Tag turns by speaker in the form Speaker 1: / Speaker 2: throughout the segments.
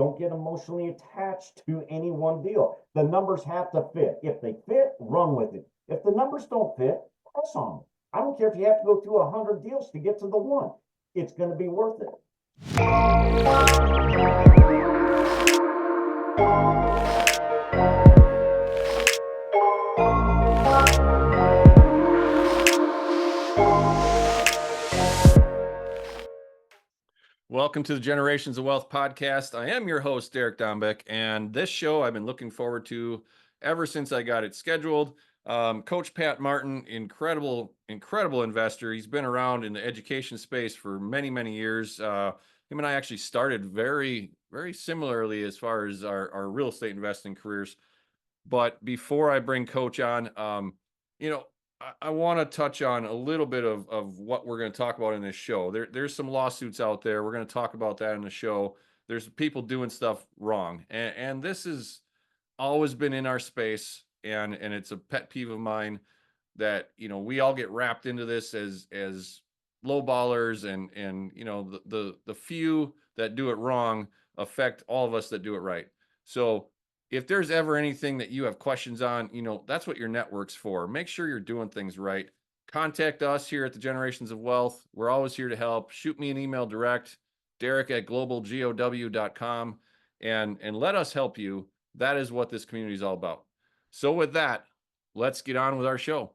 Speaker 1: Don't get emotionally attached to any one deal. The numbers have to fit. If they fit, run with it. If the numbers don't fit, pass on them. I don't care if you have to go through 100 deals to get to the one. It's going to be worth it.
Speaker 2: Welcome to the Generations of Wealth podcast. I am your host, Derek Dombeck, and this show I've been looking forward to ever since I got it scheduled. Coach Pat Martin, incredible investor. He's been around in the education space for many years. Him and I actually started very similarly as far as our real estate investing careers. But before I bring Coach on, I want to touch on a little bit of what we're going to talk about in this show. There's some lawsuits out there. We're going to talk about that in the show. There's people doing stuff wrong. And this has always been in our space. And it's a pet peeve of mine that, we all get wrapped into this as low ballers and the few that do it wrong affect all of us that do it right. So if there's ever anything that you have questions on, that's what your network's for. Make sure you're doing things right. Contact us here at the Generations of Wealth. We're always here to help. Shoot me an email direct, derek@globalgow.com, and let us help you. That is what this community is all about. So with that, let's get on with our show.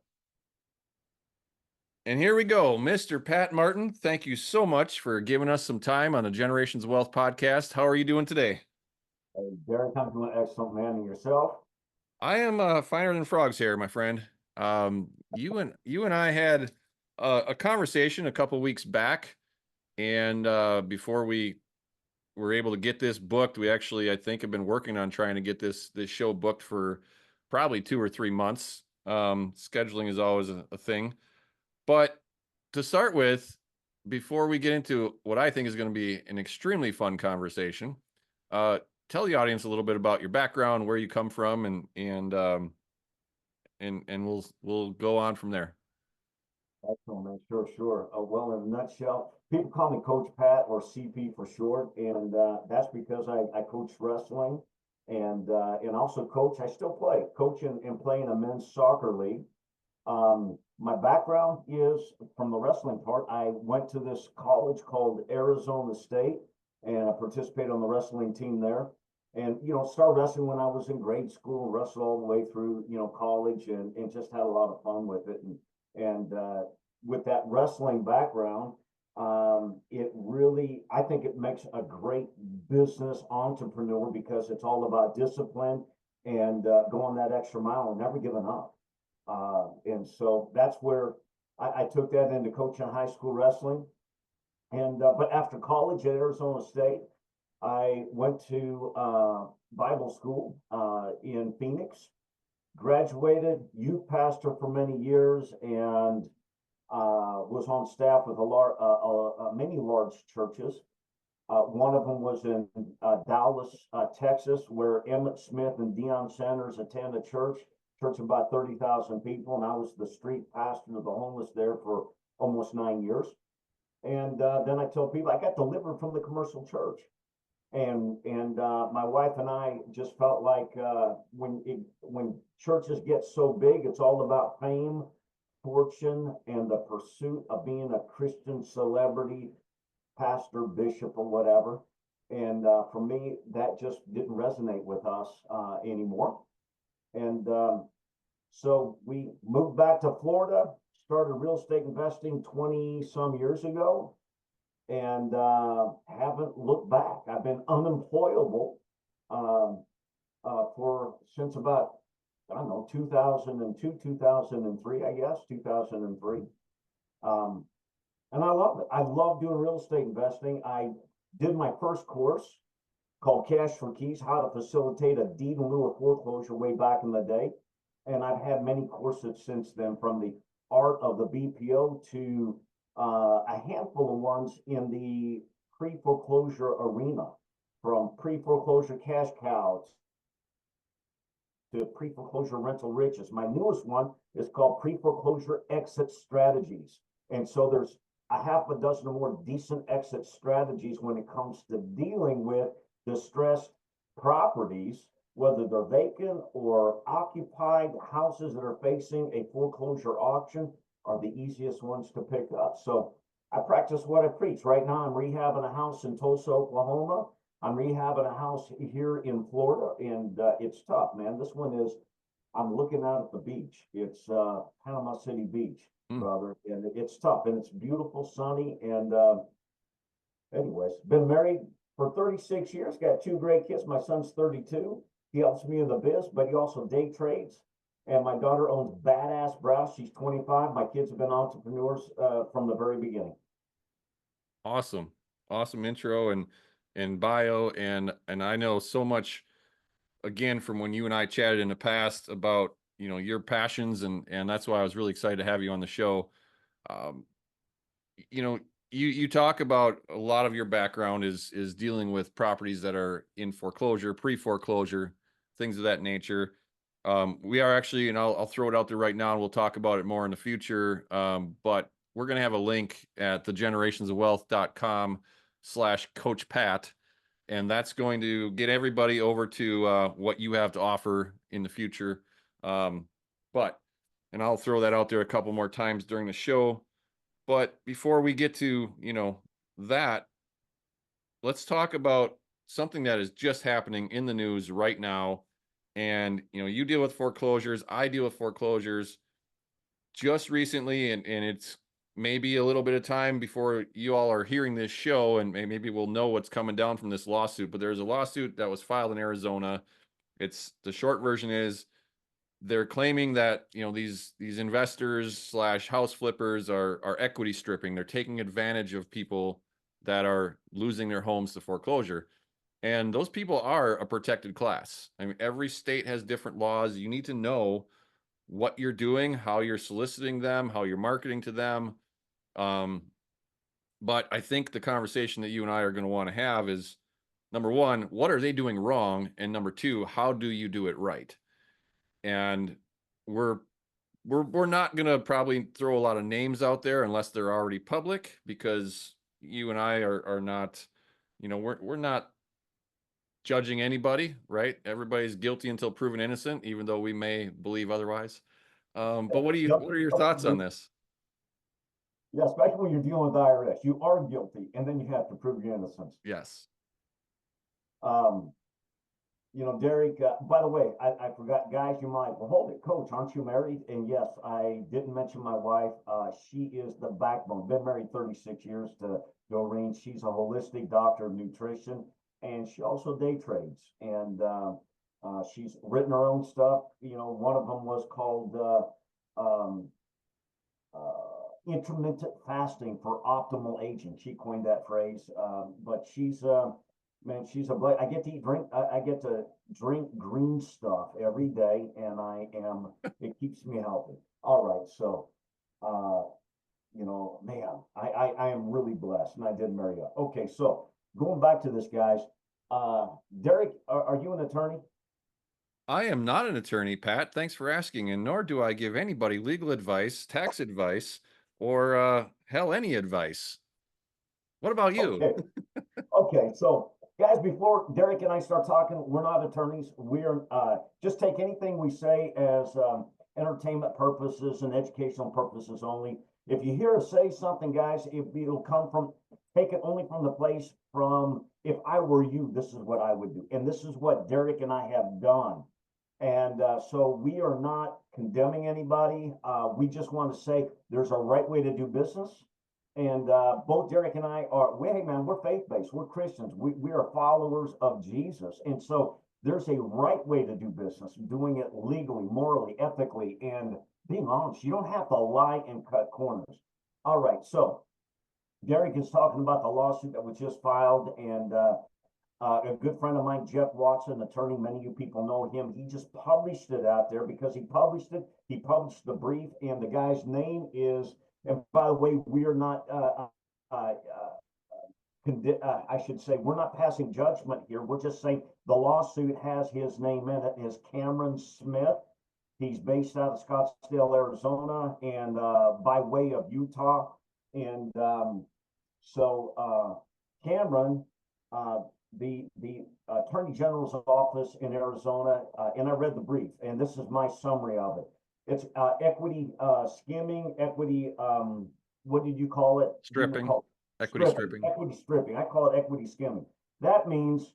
Speaker 2: And here we go, Mr. Pat Martin. Thank you so much for giving us some time on the Generations of Wealth podcast. How are you doing today?
Speaker 1: Hey, Derek, I'm doing excellent, man. And yourself?
Speaker 2: I am finer than frogs here, my friend. You and I had a conversation a couple weeks back, and before we were able to get this booked, we actually, I think, have been working on trying to get this show booked for probably 2 or 3 months. Scheduling is always a thing, but to start with, before we get into what I think is going to be an extremely fun conversation, tell the audience a little bit about your background, where you come from, and we'll go on from there.
Speaker 1: Excellent, man. Sure. Well, in a nutshell, people call me Coach Pat or CP for short, and that's because I coach wrestling and also coach. I still coach and play in a men's soccer league. My background is from the wrestling part. I went to this college called Arizona State, and I participated on the wrestling team there. And, started wrestling when I was in grade school, wrestled all the way through, college and just had a lot of fun with it. And with that wrestling background, it really, I think it makes a great business entrepreneur because it's all about discipline and going that extra mile and never giving up. And so that's where I took that into coaching high school wrestling. And but after college at Arizona State, I went to Bible school in Phoenix, graduated, youth pastor for many years, and was on staff with many large churches. One of them was in Dallas, Texas, where Emmett Smith and Deion Sanders attended church of about 30,000 people, and I was the street pastor of the homeless there for almost 9 years. And then I tell people I got delivered from the commercial church. And my wife and I just felt like when churches get so big, it's all about fame, fortune, and the pursuit of being a Christian celebrity, pastor, bishop, or whatever. And for me, that just didn't resonate with us anymore. And so we moved back to Florida, started real estate investing 20 some years ago, and haven't looked back. I've been unemployable since about, I don't know, 2002, 2003, I guess, 2003. And I love it. I love doing real estate investing. I did my first course called Cash for Keys, how to facilitate a deed in lieu of foreclosure way back in the day. And I've had many courses since then, from the art of the BPO to a handful of ones in the pre-foreclosure arena, from pre-foreclosure cash cows to pre-foreclosure rental riches. My newest one is called pre-foreclosure exit strategies. And so there's a half a dozen or more decent exit strategies when it comes to dealing with distressed properties, whether they're vacant or occupied, houses that are facing a foreclosure auction are the easiest ones to pick up. So I practice what I preach. Right now, I'm rehabbing a house in Tulsa, Oklahoma. I'm rehabbing a house here in Florida, and it's tough, man. This one is, I'm looking out at the beach. It's Panama City Beach, brother, and it's tough, and it's beautiful, sunny, and anyways, been married for 36 years, got 2 great kids. My son's 32. He helps me in the biz, but he also day trades. And my daughter owns Badass Browse. She's 25. My kids have been entrepreneurs from the very beginning.
Speaker 2: Awesome. Awesome intro and bio. And I know so much, again, from when you and I chatted in the past about, you know, your passions, and that's why I was really excited to have you on the show. You know, you talk about a lot of your background is dealing with properties that are in foreclosure, pre-foreclosure, things of that nature. We are actually, and I'll throw it out there right now, and we'll talk about it more in the future. But we're going to have a link at thegenerationsofwealth.com/Coach Pat, and that's going to get everybody over to what you have to offer in the future. And I'll throw that out there a couple more times during the show. But before we get to, you know, that, let's talk about something that is just happening in the news right now. And, you know, you deal with foreclosures, I deal with foreclosures just recently, and it's maybe a little bit of time before you all are hearing this show, and maybe we'll know what's coming down from this lawsuit. But there's a lawsuit that was filed in Arizona. It's, the short version is, they're claiming that, you know, these investors / house flippers are equity stripping. They're taking advantage of people that are losing their homes to foreclosure. And those people are a protected class. I mean, every state has different laws. You need to know what you're doing, how you're soliciting them, how you're marketing to them. But I think the conversation that you and I are going to want to have is, number one, what are they doing wrong? And number two, how do you do it right? And we're not going to probably throw a lot of names out there unless they're already public, because you and I are not, you know, we're not judging anybody, right? Everybody's guilty until proven innocent, even though we may believe otherwise. But what are your thoughts on this?
Speaker 1: Yeah, especially when you're dealing with the IRS. You are guilty, and then you have to prove your innocence.
Speaker 2: Yes.
Speaker 1: You know, Derek, by the way, I forgot, guys, you might, well, hold it, Coach, aren't you married? And yes, I didn't mention my wife. She is the backbone. Been married 36 years to Doreen. She's a holistic doctor of nutrition, and she also day trades. And she's written her own stuff. You know, one of them was called intermittent fasting for optimal aging. She coined that phrase. But she's man, she's a I get to I get to drink green stuff every day, and it keeps me healthy. All right, so you know, man, I am really blessed, and I did marry up. Okay, so going back to this, guys, Derek, are you an attorney?
Speaker 2: I am not an attorney, Pat. Thanks for asking, and nor do I give anybody legal advice, tax advice, or hell, any advice. What about you?
Speaker 1: Okay. Okay, so guys, before Derek and I start talking, we're not attorneys. We're just take anything we say as entertainment purposes and educational purposes only. If you hear us say something, guys, it'll come from, take it only from the place from, if I were you, this is what I would do. And this is what Derek and I have done. And so we are not condemning anybody. We just want to say there's a right way to do business. And both Derek and I are, hey man, we're faith-based. We're Christians. We are followers of Jesus. And so there's a right way to do business, doing it legally, morally, ethically, and being honest. You don't have to lie and cut corners. All right. So Derek is talking about the lawsuit that was just filed, and a good friend of mine, Jeff Watson, attorney, many of you people know him. He just published it out there because he published it. He published the brief, and the guy's name is, and by the way, we are not, I should say, we're not passing judgment here. We're just saying the lawsuit has his name in it, is Cameron Smith. He's based out of Scottsdale, Arizona, and by way of Utah. And so Cameron, the Attorney General's office in Arizona, and I read the brief, and this is my summary of it. It's equity skimming, equity, what did you call it?
Speaker 2: Stripping, equity stripping.
Speaker 1: Equity stripping. I call it equity skimming. That means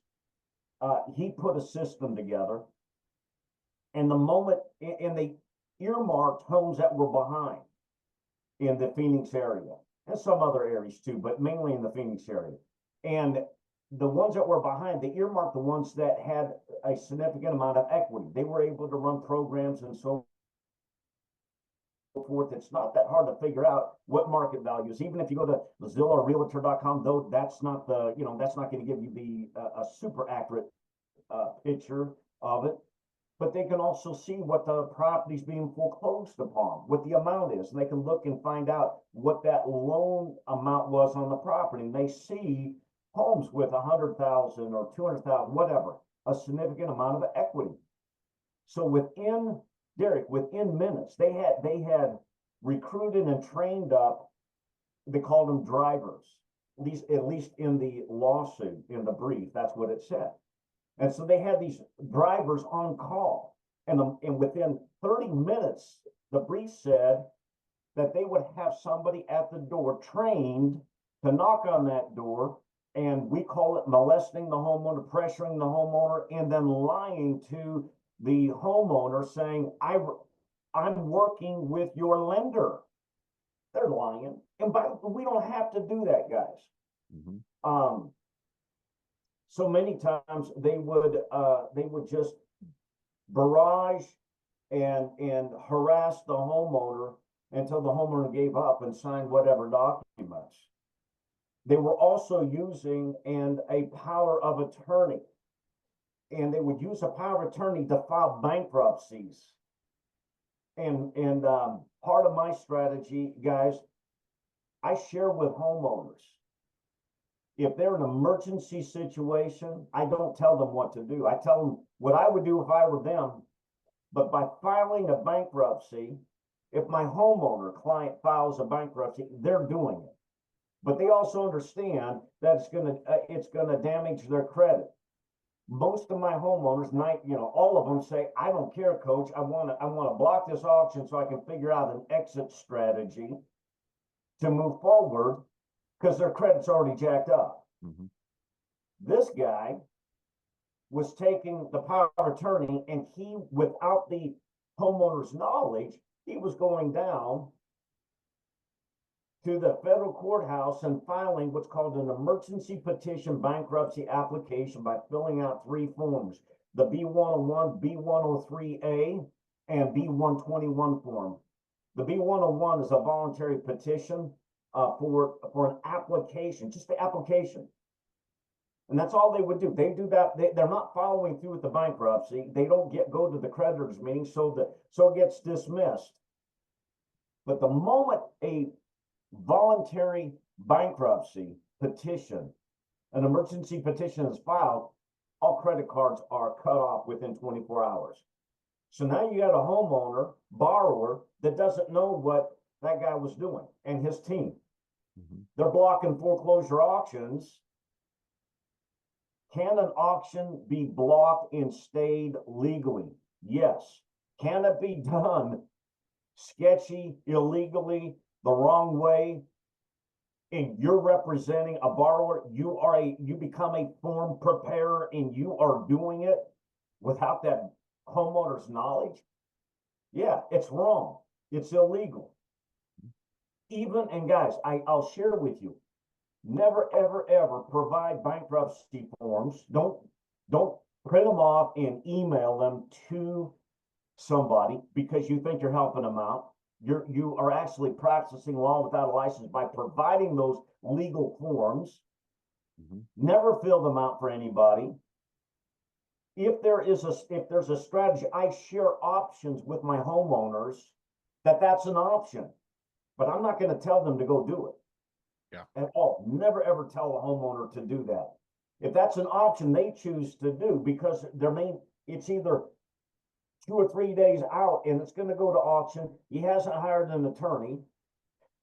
Speaker 1: he put a system together, and the moment, and they earmarked homes that were behind in the Phoenix area, and some other areas too, but mainly in the Phoenix area. And the ones that were behind, they earmarked the ones that had a significant amount of equity. They were able to run programs and so forth. It's not that hard to figure out what market values. Even if you go to Zillow or Realtor.com, though, that's not the, that's not going to give you the a super accurate picture of it. But they can also see what the property's being foreclosed upon, what the amount is, and they can look and find out what that loan amount was on the property. And they see homes with 100,000 or 200,000, whatever, a significant amount of equity. So within, Derek, within minutes, they had recruited and trained up, they called them drivers, at least in the lawsuit, in the brief, that's what it said. And so they had these drivers on call, and within 30 minutes, the brief said that they would have somebody at the door trained to knock on that door, and we call it molesting the homeowner, pressuring the homeowner, and then lying to the homeowner saying, I'm working with your lender. They're lying. And we don't have to do that, guys. Mm-hmm. So many times they would just barrage and harass the homeowner until the homeowner gave up and signed whatever documents. They were also using a power of attorney, and they would use a power of attorney to file bankruptcies. And part of my strategy, guys, I share with homeowners. If they're in an emergency situation, I don't tell them what to do. I tell them what I would do if I were them. But by filing a bankruptcy, if my homeowner client files a bankruptcy, they're doing it. But they also understand that it's gonna damage their credit. Most of my homeowners, all of them say, I don't care, coach. I wanna block this auction so I can figure out an exit strategy to move forward, because their credit's already jacked up. Mm-hmm. This guy was taking the power of attorney, and he, without the homeowner's knowledge, he was going down to the federal courthouse and filing what's called an emergency petition bankruptcy application by filling out 3 forms, the B101, B103A, and B121 form. The B101 is a voluntary petition for an application, just the application. And that's all they would do. They do that. They're not following through with the bankruptcy. They don't go to the creditors meeting, so it gets dismissed. But the moment a voluntary bankruptcy petition, an emergency petition is filed, all credit cards are cut off within 24 hours. So now you got a homeowner, borrower, that doesn't know what that guy was doing and his team. Mm-hmm. They're blocking foreclosure auctions. Can an auction be blocked and stayed legally? Yes. Can it be done sketchy, illegally, the wrong way, and you're representing a borrower? You become a form preparer and you are doing it without that homeowner's knowledge? Yeah, it's wrong. It's illegal. And guys, I'll share with you, never, ever, ever provide bankruptcy forms. Don't print them off and email them to somebody because you think you're helping them out. You are actually practicing law without a license by providing those legal forms. Mm-hmm. Never fill them out for anybody. If there's a strategy, I share options with my homeowners that's an option, but I'm not going to tell them to go do it. Yeah. At all. Never ever tell a homeowner to do that. If that's an option they choose to do, because it's either 2 or 3 days out and it's going to go to auction. He hasn't hired an attorney.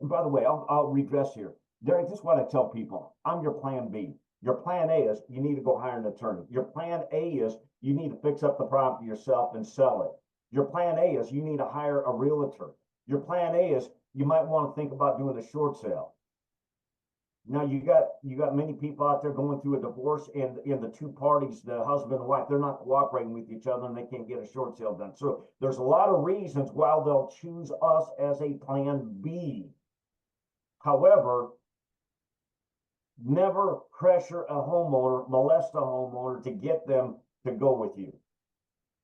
Speaker 1: And by the way, I'll regress here. Derek, this is what I tell people. I'm your plan B. Your plan A is you need to go hire an attorney. Your plan A is you need to fix up the property yourself and sell it. Your plan A is you need to hire a realtor. Your plan A is you might want to think about doing a short sale. Now you got many people out there going through a divorce, and in the two parties, the husband and wife, they're not cooperating with each other and they can't get a short sale done. So there's a lot of reasons why they'll choose us as a plan B. However, never pressure a homeowner, molest a homeowner to get them to go with you.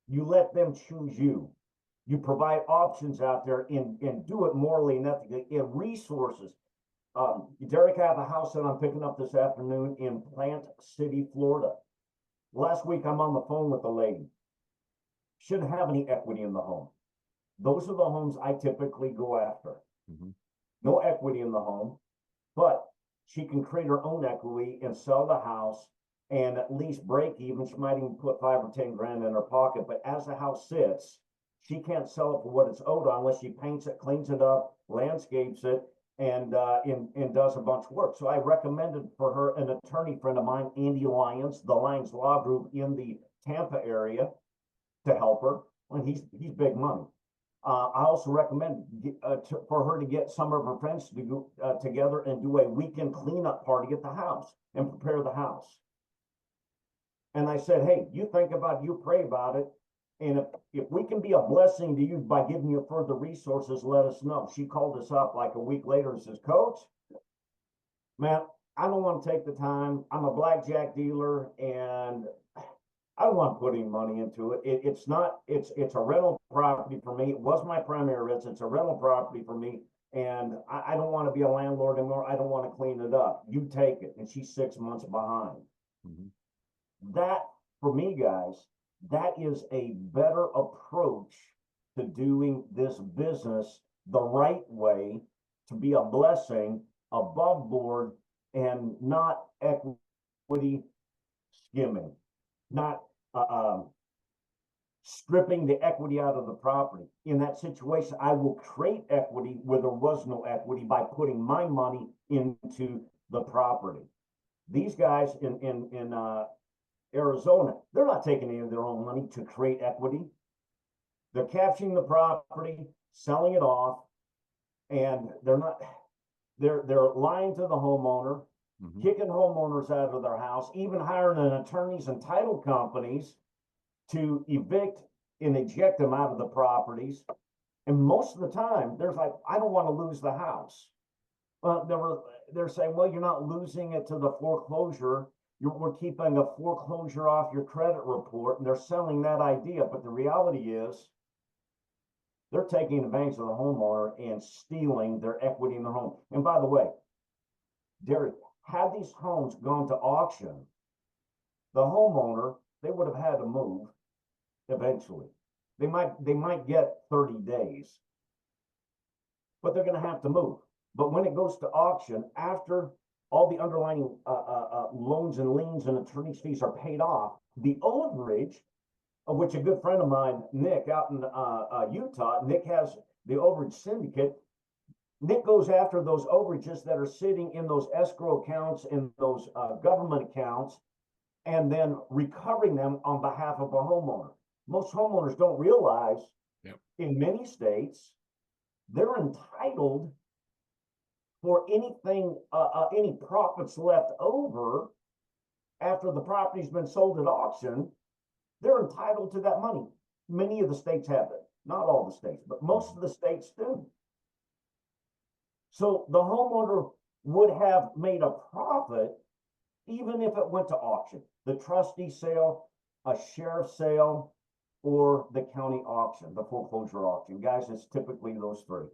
Speaker 1: You let them choose you. You provide options out there and do it morally and ethically, and resources. Derek, I have a house that I'm picking up this afternoon in Plant City, Florida. Last week, I'm on the phone with a lady. Shouldn't have any equity in the home. Those are the homes I typically go after. No equity in the home, but she can create her own equity and sell the house and at least break even. She might even put 5 or 10 grand in her pocket, but as the house sits, she can't sell it for what it's owed unless she paints it, cleans it up, landscapes it, and does a bunch of work. So I recommended for her an attorney friend of mine, Andy Lyons, the Lyons Law Group in the Tampa area, to help her. And he's big money. I also recommend for her to get some of her friends to go together and do a weekend cleanup party at the house and prepare the house. And I said, hey, you think about it, you pray about it. And if we can be a blessing to you by giving you further resources, let us know. She called us up like a week later and says, Coach, man, I don't want to take the time. I'm a blackjack dealer and I don't want to put any money into it. It's a rental property for me. It was my primary residence. It's a rental property for me. And I don't want to be a landlord anymore. I don't want to clean it up. You take it. And she's 6 months behind. That, for me, guys, that is a better approach to doing this business the right way, to be a blessing above board and not equity skimming, not stripping the equity out of the property. In that situation, I will create equity where there was no equity by putting my money into the property. These guys in Arizona, they're not taking any of their own money to create equity. They're capturing the property, selling it off, and they're lying to the homeowner, kicking homeowners out of their house, even hiring an attorneys and title companies to evict and eject them out of the properties. And most of the time, there's like, I don't want to lose the house. They're saying, well, you're not losing it to the foreclosure. We're keeping a foreclosure off your credit report, and they're selling that idea. But the reality is they're taking advantage of the homeowner and stealing their equity in the home. And by the way, Derek, had these homes gone to auction, the homeowner, they would have had to move eventually. They might get 30 days, but they're going to have to move. But when it goes to auction, after all the underlying loans and liens and attorney's fees are paid off, the overage, of which a good friend of mine, Nick, out in Utah, Nick has the overage syndicate. Nick goes after those overages that are sitting in those escrow accounts and those government accounts, and then recovering them on behalf of a homeowner. Most homeowners don't realize, in many states, they're entitled for anything, any profits left over after the property's been sold at auction. They're entitled to that money. Many of the states have it. Not all the states, but most of the states do. So the homeowner would have made a profit even if it went to auction, the trustee sale, a sheriff's sale, or the county auction, the foreclosure auction. Guys, it's typically those three.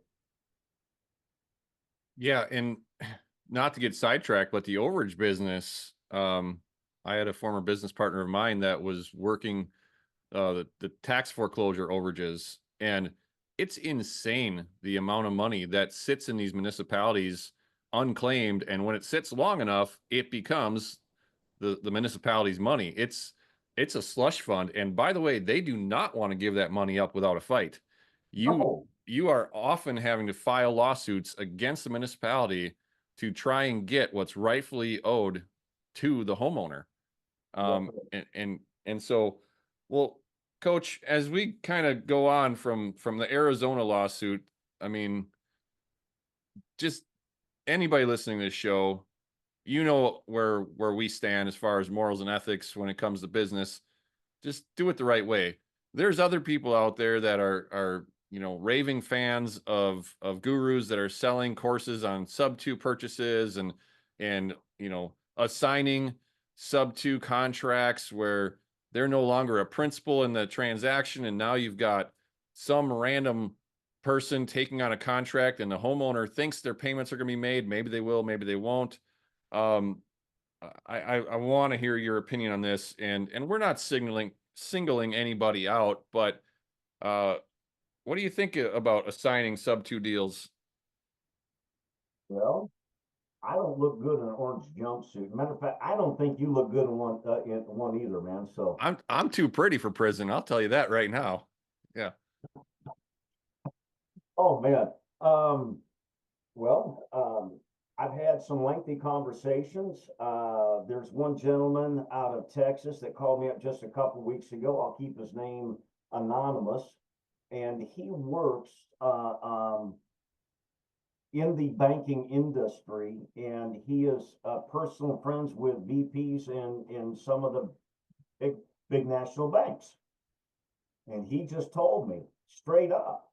Speaker 2: Yeah, and not to get sidetracked, but the overage business, I had a former business partner of mine that was working the tax foreclosure overages, and it's insane the amount of money that sits in these municipalities unclaimed, and when it sits long enough, it becomes the municipality's money. It's a slush fund, and by the way, they do not want to give that money up without a fight. You are often having to file lawsuits against the municipality to try and get what's rightfully owed to the homeowner.
Speaker 1: Definitely.
Speaker 2: And so, well, Coach, as we kind of go on from the Arizona lawsuit, I mean, just anybody listening to this show, you know where we stand as far as morals and ethics when it comes to business. Just do it the right way. There's other people out there that are raving fans of gurus that are selling courses on sub two purchases and assigning sub two contracts where they're no longer a principal in the transaction, and now you've got some random person taking on a contract and the homeowner thinks their payments are going to be made. Maybe they will, maybe they won't. um, I want to hear your opinion on this, and we're not singling anybody out, but uh, what do you think about assigning sub two deals?
Speaker 1: Well, I don't look good in an orange jumpsuit. Matter of fact, I don't think you look good in one either, man. So,
Speaker 2: I'm too pretty for prison. I'll tell you that right now. Yeah.
Speaker 1: oh man. Well, I've had some lengthy conversations. There's one gentleman out of Texas that called me up just a couple weeks ago. I'll keep his name anonymous, and he works in the banking industry, and he is personal friends with VPs in some of the big national banks. And he just told me straight up,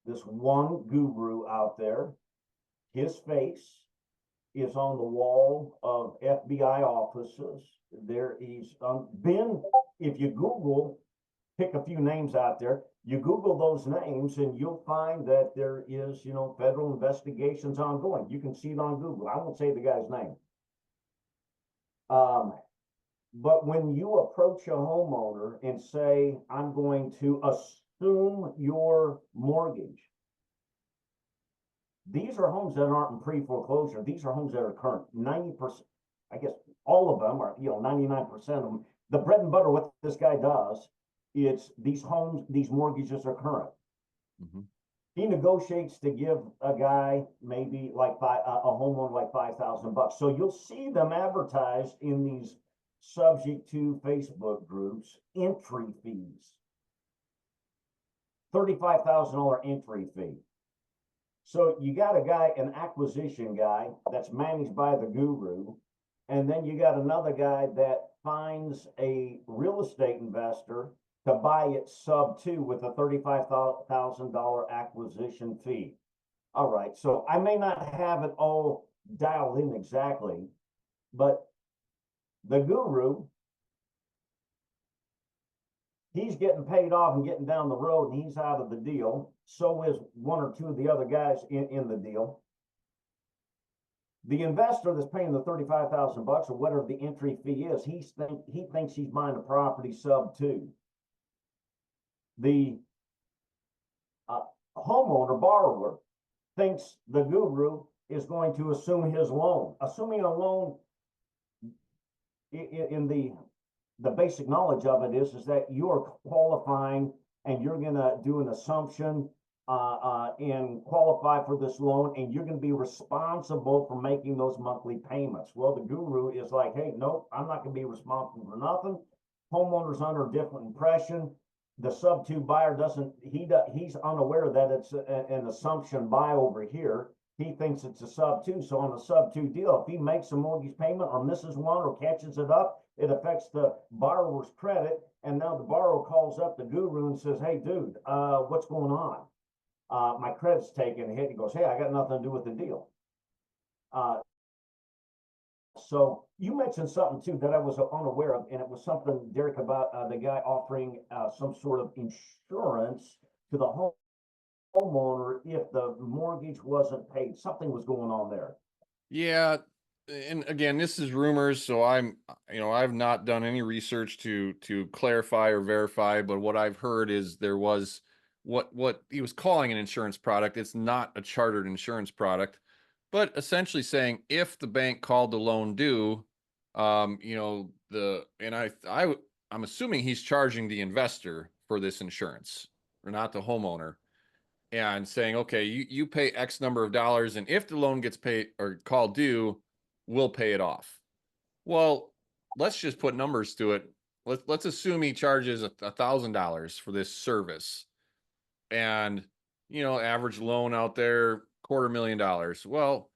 Speaker 1: this one guru out there, his face is on the wall of FBI offices. He's been, if you Google, pick a few names out there, you Google those names and you'll find that there is, federal investigations ongoing. You can see it on Google. I won't say the guy's name. But when you approach a homeowner and say, I'm going to assume your mortgage, these are homes that aren't in pre-foreclosure. These are homes that are current. 90%, I guess all of them are, 99% of them. The bread and butter, what this guy does, it's these homes, these mortgages are current.
Speaker 2: Mm-hmm.
Speaker 1: He negotiates to give a guy maybe like a homeowner like $5,000. So you'll see them advertised in these subject to Facebook groups, entry fees, $35,000 entry fee. So you got a guy, an acquisition guy that's managed by the guru, and then you got another guy that finds a real estate investor to buy it sub two with a $35,000 acquisition fee. All right, so I may not have it all dialed in exactly, but the guru, he's getting paid off and getting down the road, and he's out of the deal. So is one or two of the other guys in the deal. The investor that's paying the $35,000 or whatever the entry fee is, he thinks he's buying a property sub two. The homeowner borrower thinks the guru is going to assume his loan. Assuming a loan in the basic knowledge of it is that you're qualifying and you're going to do an assumption and qualify for this loan, and you're going to be responsible for making those monthly payments. Well, the guru is like, hey, nope, I'm not going to be responsible for nothing. Homeowner's under a different impression. The sub two buyer he's unaware that it's an assumption buy over here. He thinks it's a sub two. So on a sub two deal, if he makes a mortgage payment or misses one or catches it up, it affects the borrower's credit. And now the borrower calls up the guru and says, hey, dude, what's going on? My credit's taking a hit. He goes, hey, I got nothing to do with the deal. So you mentioned something too that I was unaware of, and it was something, Derek, about the guy offering some sort of insurance to the homeowner if the mortgage wasn't paid. Something was going on there.
Speaker 2: Yeah, and again, this is rumors, so I've not done any research to clarify or verify, but what I've heard is there was what he was calling an insurance product. It's not a chartered insurance product, but essentially saying if the bank called the loan due, I'm assuming he's charging the investor for this insurance or not the homeowner, and saying, okay, you pay X number of dollars, and if the loan gets paid or called due, we'll pay it off. Well, let's just put numbers to it. Let's assume he charges $1,000 for this service, and average loan out there $250,000. Well,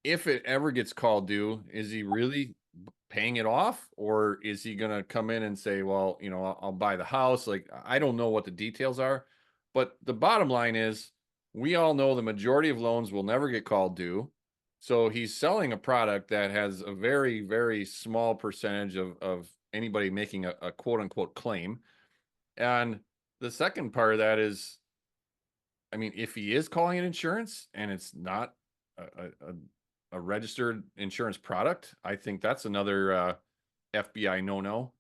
Speaker 2: if it ever gets called due, is he really paying it off, or is he going to come in and say, well, I'll buy the house? Like, I don't know what the details are, but the bottom line is we all know the majority of loans will never get called due. So he's selling a product that has a very, very small percentage of anybody making a quote unquote claim. And the second part of that is, I mean, if he is calling it insurance and it's not a registered insurance product, I think that's another FBI no.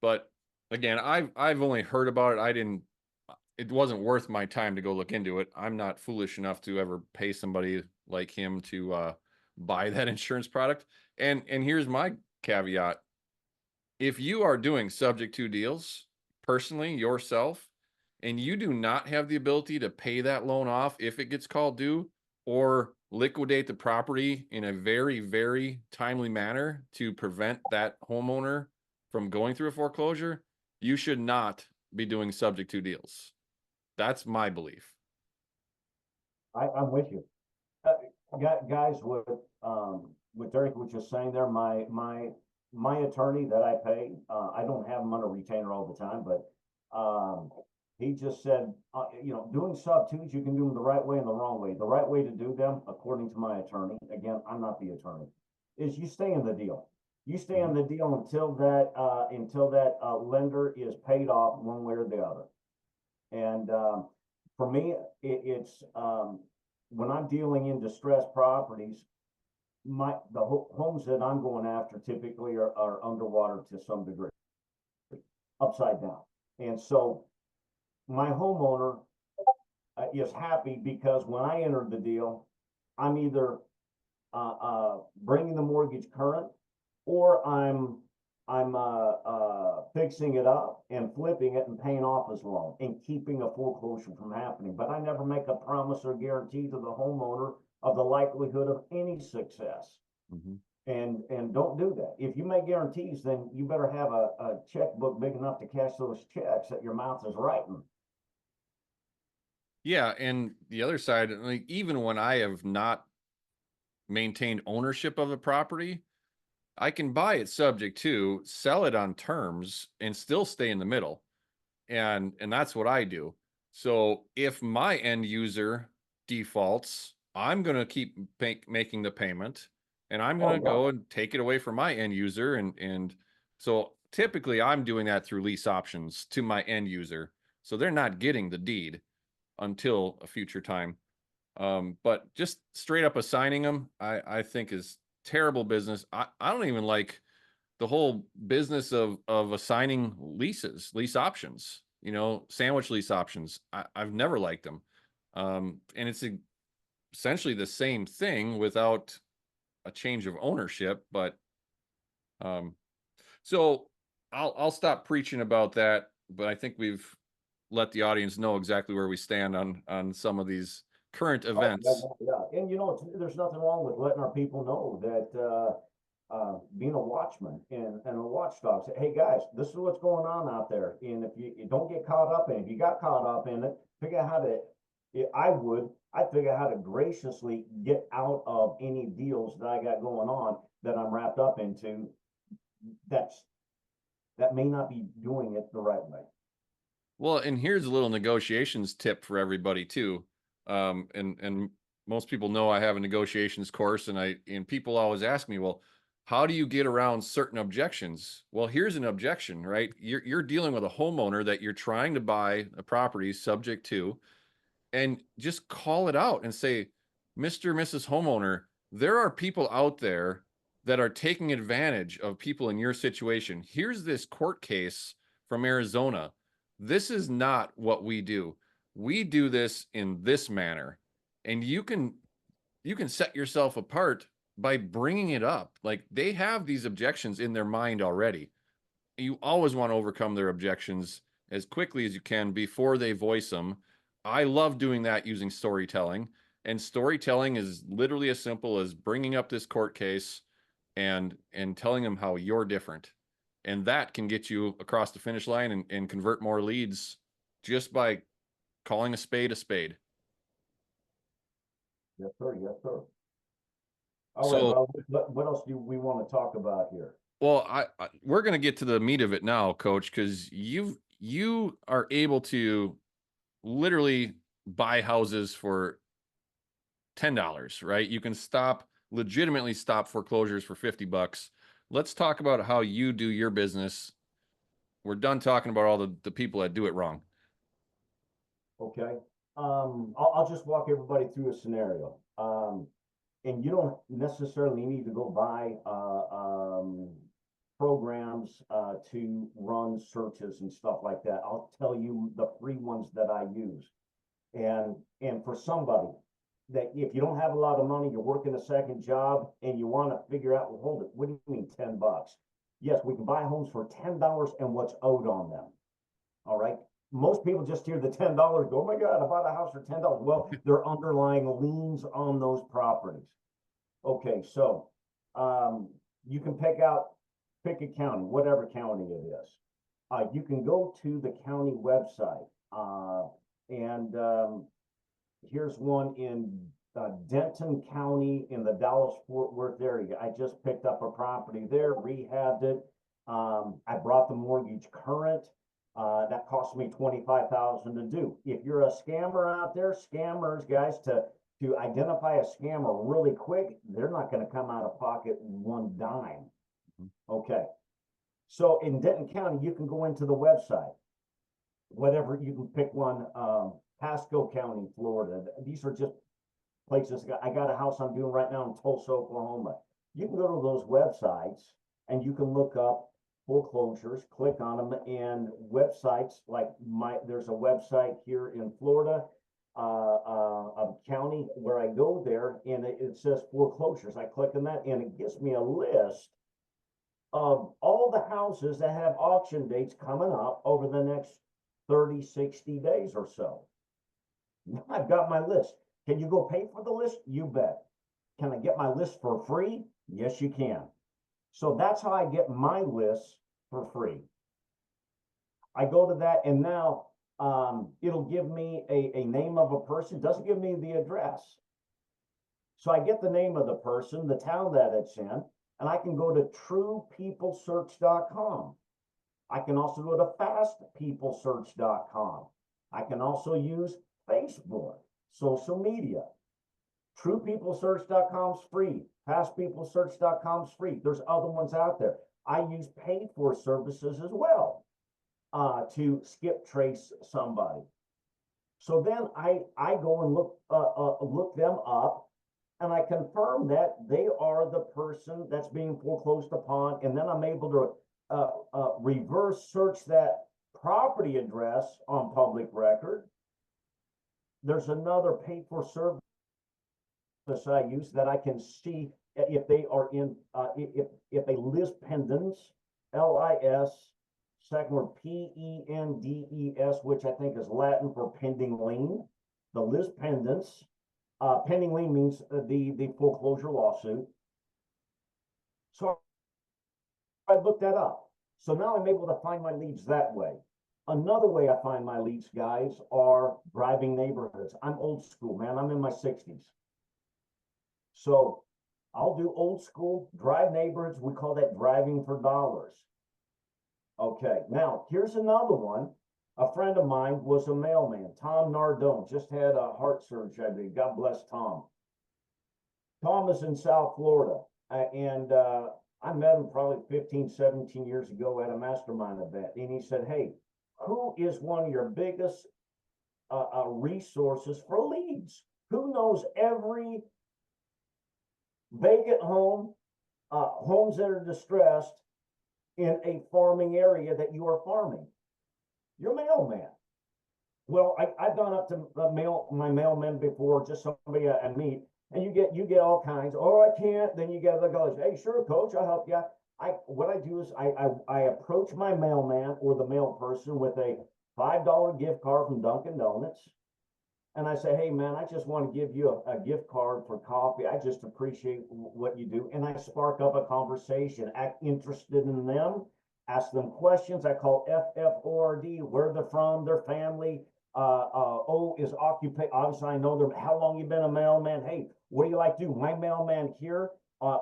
Speaker 2: But again, I've only heard about it. It wasn't worth my time to go look into it. I'm not foolish enough to ever pay somebody like him to buy that insurance product. And here's my caveat. If you are doing subject to deals personally yourself, and you do not have the ability to pay that loan off if it gets called due, or liquidate the property in a very, very timely manner to prevent that homeowner from going through a foreclosure, you should not be doing subject to deals. That's my belief.
Speaker 1: I'm with you. Guys, what Derek was just saying there, my attorney that I pay, I don't have him on a retainer all the time, but he just said, doing sub twos, you can do them the right way and the wrong way. The right way to do them, according to my attorney, again, I'm not the attorney, is you stay in the deal. You stay in the deal until that lender is paid off one way or the other. And for me, it's when I'm dealing in distressed properties, the homes that I'm going after typically are underwater to some degree, upside down. And so my homeowner is happy because when I entered the deal, I'm either bringing the mortgage current, or I'm fixing it up and flipping it and paying off his loan and keeping a foreclosure from happening. But I never make a promise or guarantee to the homeowner of the likelihood of any success.
Speaker 2: Mm-hmm.
Speaker 1: And don't do that. If you make guarantees, then you better have a checkbook big enough to cash those checks that your mouth is writing.
Speaker 2: Yeah, and the other side, like, even when I have not maintained ownership of the property, I can buy it subject to, sell it on terms, and still stay in the middle. And that's what I do. So if my end user defaults, I'm going to keep making the payment, and I'm going to go and take it away from my end user. And so typically I'm doing that through lease options to my end user. So they're not getting the deed until a future time. But just straight up assigning them, I think is terrible business. I don't even like the whole business of assigning lease options, sandwich lease options. I've never liked them. And it's essentially the same thing without a change of ownership. But so I'll stop preaching about that, but I think we've let the audience know exactly where we stand on some of these current events.
Speaker 1: Yeah. And there's nothing wrong with letting our people know that being a watchman and a watchdog, say, hey guys, this is what's going on out there. And if you don't get caught up in it, if you got caught up in it, figure out how to, I'd figure out how to graciously get out of any deals that I got going on that I'm wrapped up into. That may not be doing it the right way.
Speaker 2: Well, and here's a little negotiations tip for everybody too. And most people know I have a negotiations course, and people always ask me, well, how do you get around certain objections? Well, here's an objection, right? You're dealing with a homeowner that you're trying to buy a property subject to, and just call it out and say, Mr. Mrs. Homeowner, there are people out there that are taking advantage of people in your situation. Here's this court case from Arizona. This is not what we do. We do this in this manner. And you can set yourself apart by bringing it up. Like, they have these objections in their mind already. You always want to overcome their objections as quickly as you can before they voice them. I love doing that using storytelling. And storytelling is literally as simple as bringing up this court case and telling them how you're different. And that can get you across the finish line and convert more leads just by calling a spade a spade.
Speaker 1: Yes, sir. Yes, sir. All right,
Speaker 2: So,
Speaker 1: Bob, what else do we want to talk about here?
Speaker 2: well, we're going to get to the meat of it now, Coach, because you are able to literally buy houses for $10, right? You can legitimately stop foreclosures for $50. Let's talk about how you do your business. We're done talking about all the people that do it wrong.
Speaker 1: Okay. I'll just walk everybody through a scenario. And you don't necessarily need to go buy programs to run searches and stuff like that. I'll tell you the free ones that I use. And for somebody that if you don't have a lot of money, you're working a second job and you want to figure out, well, hold it, what do you mean $10? Yes, we can buy homes for $10 and what's owed on them. All right. Most people just hear the $10, go, oh my God, I bought a house for $10. Well, they're underlying liens on those properties. Okay, so you can pick a county, whatever county it is. You can go to the county website, and here's one in Denton County in the Dallas-Fort Worth area. I just picked up a property there, rehabbed it. I brought the mortgage current. That cost me $25,000 to do. If you're a scammer out there, scammers, guys, to identify a scammer really quick, they're not going to come out of pocket one dime. Okay. So in Denton County, you can go into the website, whatever, you can pick one, Pasco County, Florida. These are just places. I got a house I'm doing right now in Tulsa, Oklahoma. You can go to those websites and you can look up foreclosures, click on them, and websites like there's a website here in Florida, a county where I go there, and it says foreclosures. I click on that and it gives me a list of all the houses that have auction dates coming up over the next 30, 60 days or so. Now I've got my list. Can you go pay for the list? You bet. Can I get my list for free? Yes, you can. So that's how I get my list for free. I go to that and now it'll give me a name of a person. It doesn't give me the address. So I get the name of the person, the town that it's in, and I can go to truepeoplesearch.com. I can also go to fastpeoplesearch.com. I can also use Facebook, social media. TruePeopleSearch.com is free. FastPeopleSearch.com is free. There's other ones out there. I use paid for services as well to skip trace somebody. So then I go and look them up, and I confirm that they are the person that's being foreclosed upon, and then I'm able to reverse search that property address on public record. There's another paid for service I use that I can see if they are in if a lis pendens, LIS, second word PENDES, which I think is Latin for pending lien. The lis pendens, pending lien means the foreclosure lawsuit. So I looked that up. So now I'm able to find my leads that way. Another way I find my leads, guys, are driving neighborhoods. I'm old school, man. I'm in my 60s. So I'll do old school, drive neighborhoods. We call that driving for dollars. Okay, now here's another one. A friend of mine was a mailman, Tom Nardone, just had a heart surgery, I believe. God bless Tom. Tom is in South Florida, and I met him probably 15, 17 years ago at a mastermind event. And he said, hey, who is one of your biggest resources for leads? Who knows every vacant home, homes that are distressed in a farming area that you are farming? Your mailman. Well, I've gone up to my mailman before, just somebody I meet, and you get all kinds. Oh, I can't. Then you get the guys. Hey, sure, coach, I'll help you. What I do is I approach my mailman or the mail person with a $5 gift card from Dunkin' Donuts. And I say, hey man, I just want to give you a gift card for coffee. I just appreciate what you do. And I spark up a conversation, act interested in them, ask them questions. I call FFORD, where they're from, their family. O is occupation. Obviously, I know them. How long you been a mailman? Hey, what do you like to do? My mailman here,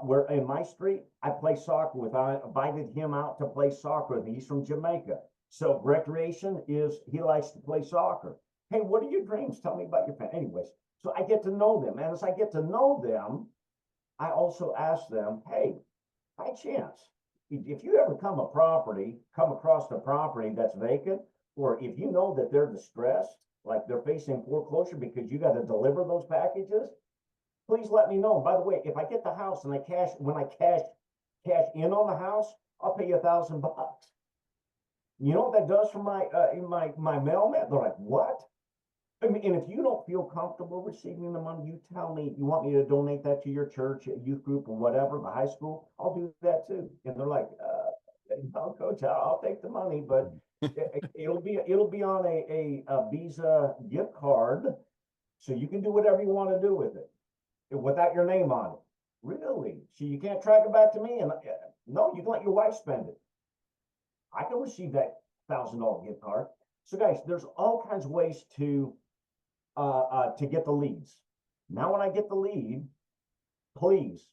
Speaker 1: where in my street, I play soccer with. I invited him out to play soccer with me. He's from Jamaica. So recreation is he likes to play soccer. Hey, what are your dreams? Tell me about your family. Anyways, so I get to know them. And as I get to know them, I also ask them, hey, by chance, if you ever come across a property that's vacant, or if you know that they're distressed, like they're facing foreclosure because you got to deliver those packages, please let me know. And by the way, if I get the house and when I cash in on the house, I'll pay you $1,000. You know what that does for my mailman? They're like, what? I mean, and if you don't feel comfortable receiving the money, you tell me you want me to donate that to your church, youth group, or whatever, the high school, I'll do that too. And they're like, no, coach, I'll take the money, but it'll be on a Visa gift card, so you can do whatever you want to do with it without your name on it. Really? So you can't track it back to me? And no, you can let your wife spend it. I can receive that $1,000 gift card. So guys, there's all kinds of ways to get the leads. Now, when I get the lead, please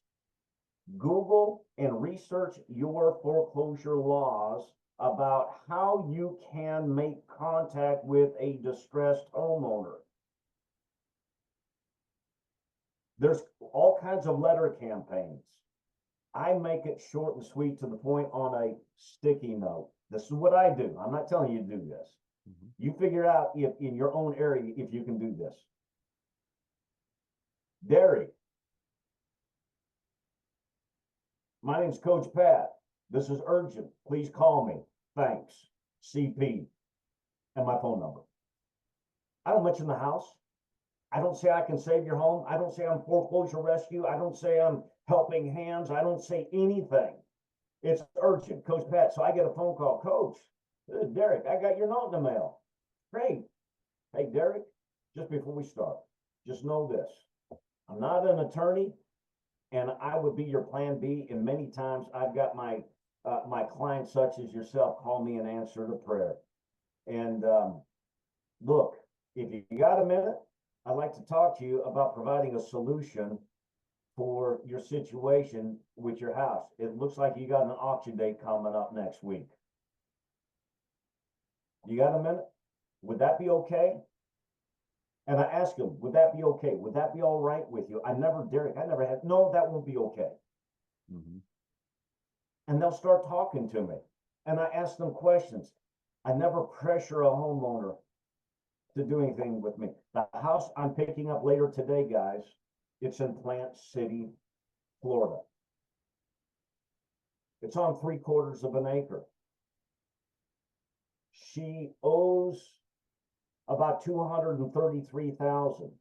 Speaker 1: Google and research your foreclosure laws about how you can make contact with a distressed homeowner. There's all kinds of letter campaigns. I make it short and sweet to the point on a sticky note. This is what I do. I'm not telling you to do this. You figure out if in your own area, if you can do this. Derek, my name's Coach Pat. This is urgent. Please call me. Thanks. CP. And my phone number. I don't mention the house. I don't say I can save your home. I don't say I'm foreclosure rescue. I don't say I'm helping hands. I don't say anything. It's urgent, Coach Pat. So I get a phone call. Coach, this is Derek. I got your note in the mail. Great. Hey, Derek, just before we start, just know this. I'm not an attorney, and I would be your plan B. And many times I've got my clients such as yourself call me and answer the prayer. And look, if you got a minute, I'd like to talk to you about providing a solution for your situation with your house. It looks like you got an auction date coming up next week. You got a minute? Would that be okay? And I asked him, would that be okay? Would that be all right with you? Derek, I never had, no, that won't be okay. And they'll start talking to me. And I ask them questions. I never pressure a homeowner to do anything with me. The house I'm picking up later today, guys, it's in Plant City, Florida. It's on 3/4 of an acre. She owes about $233,000.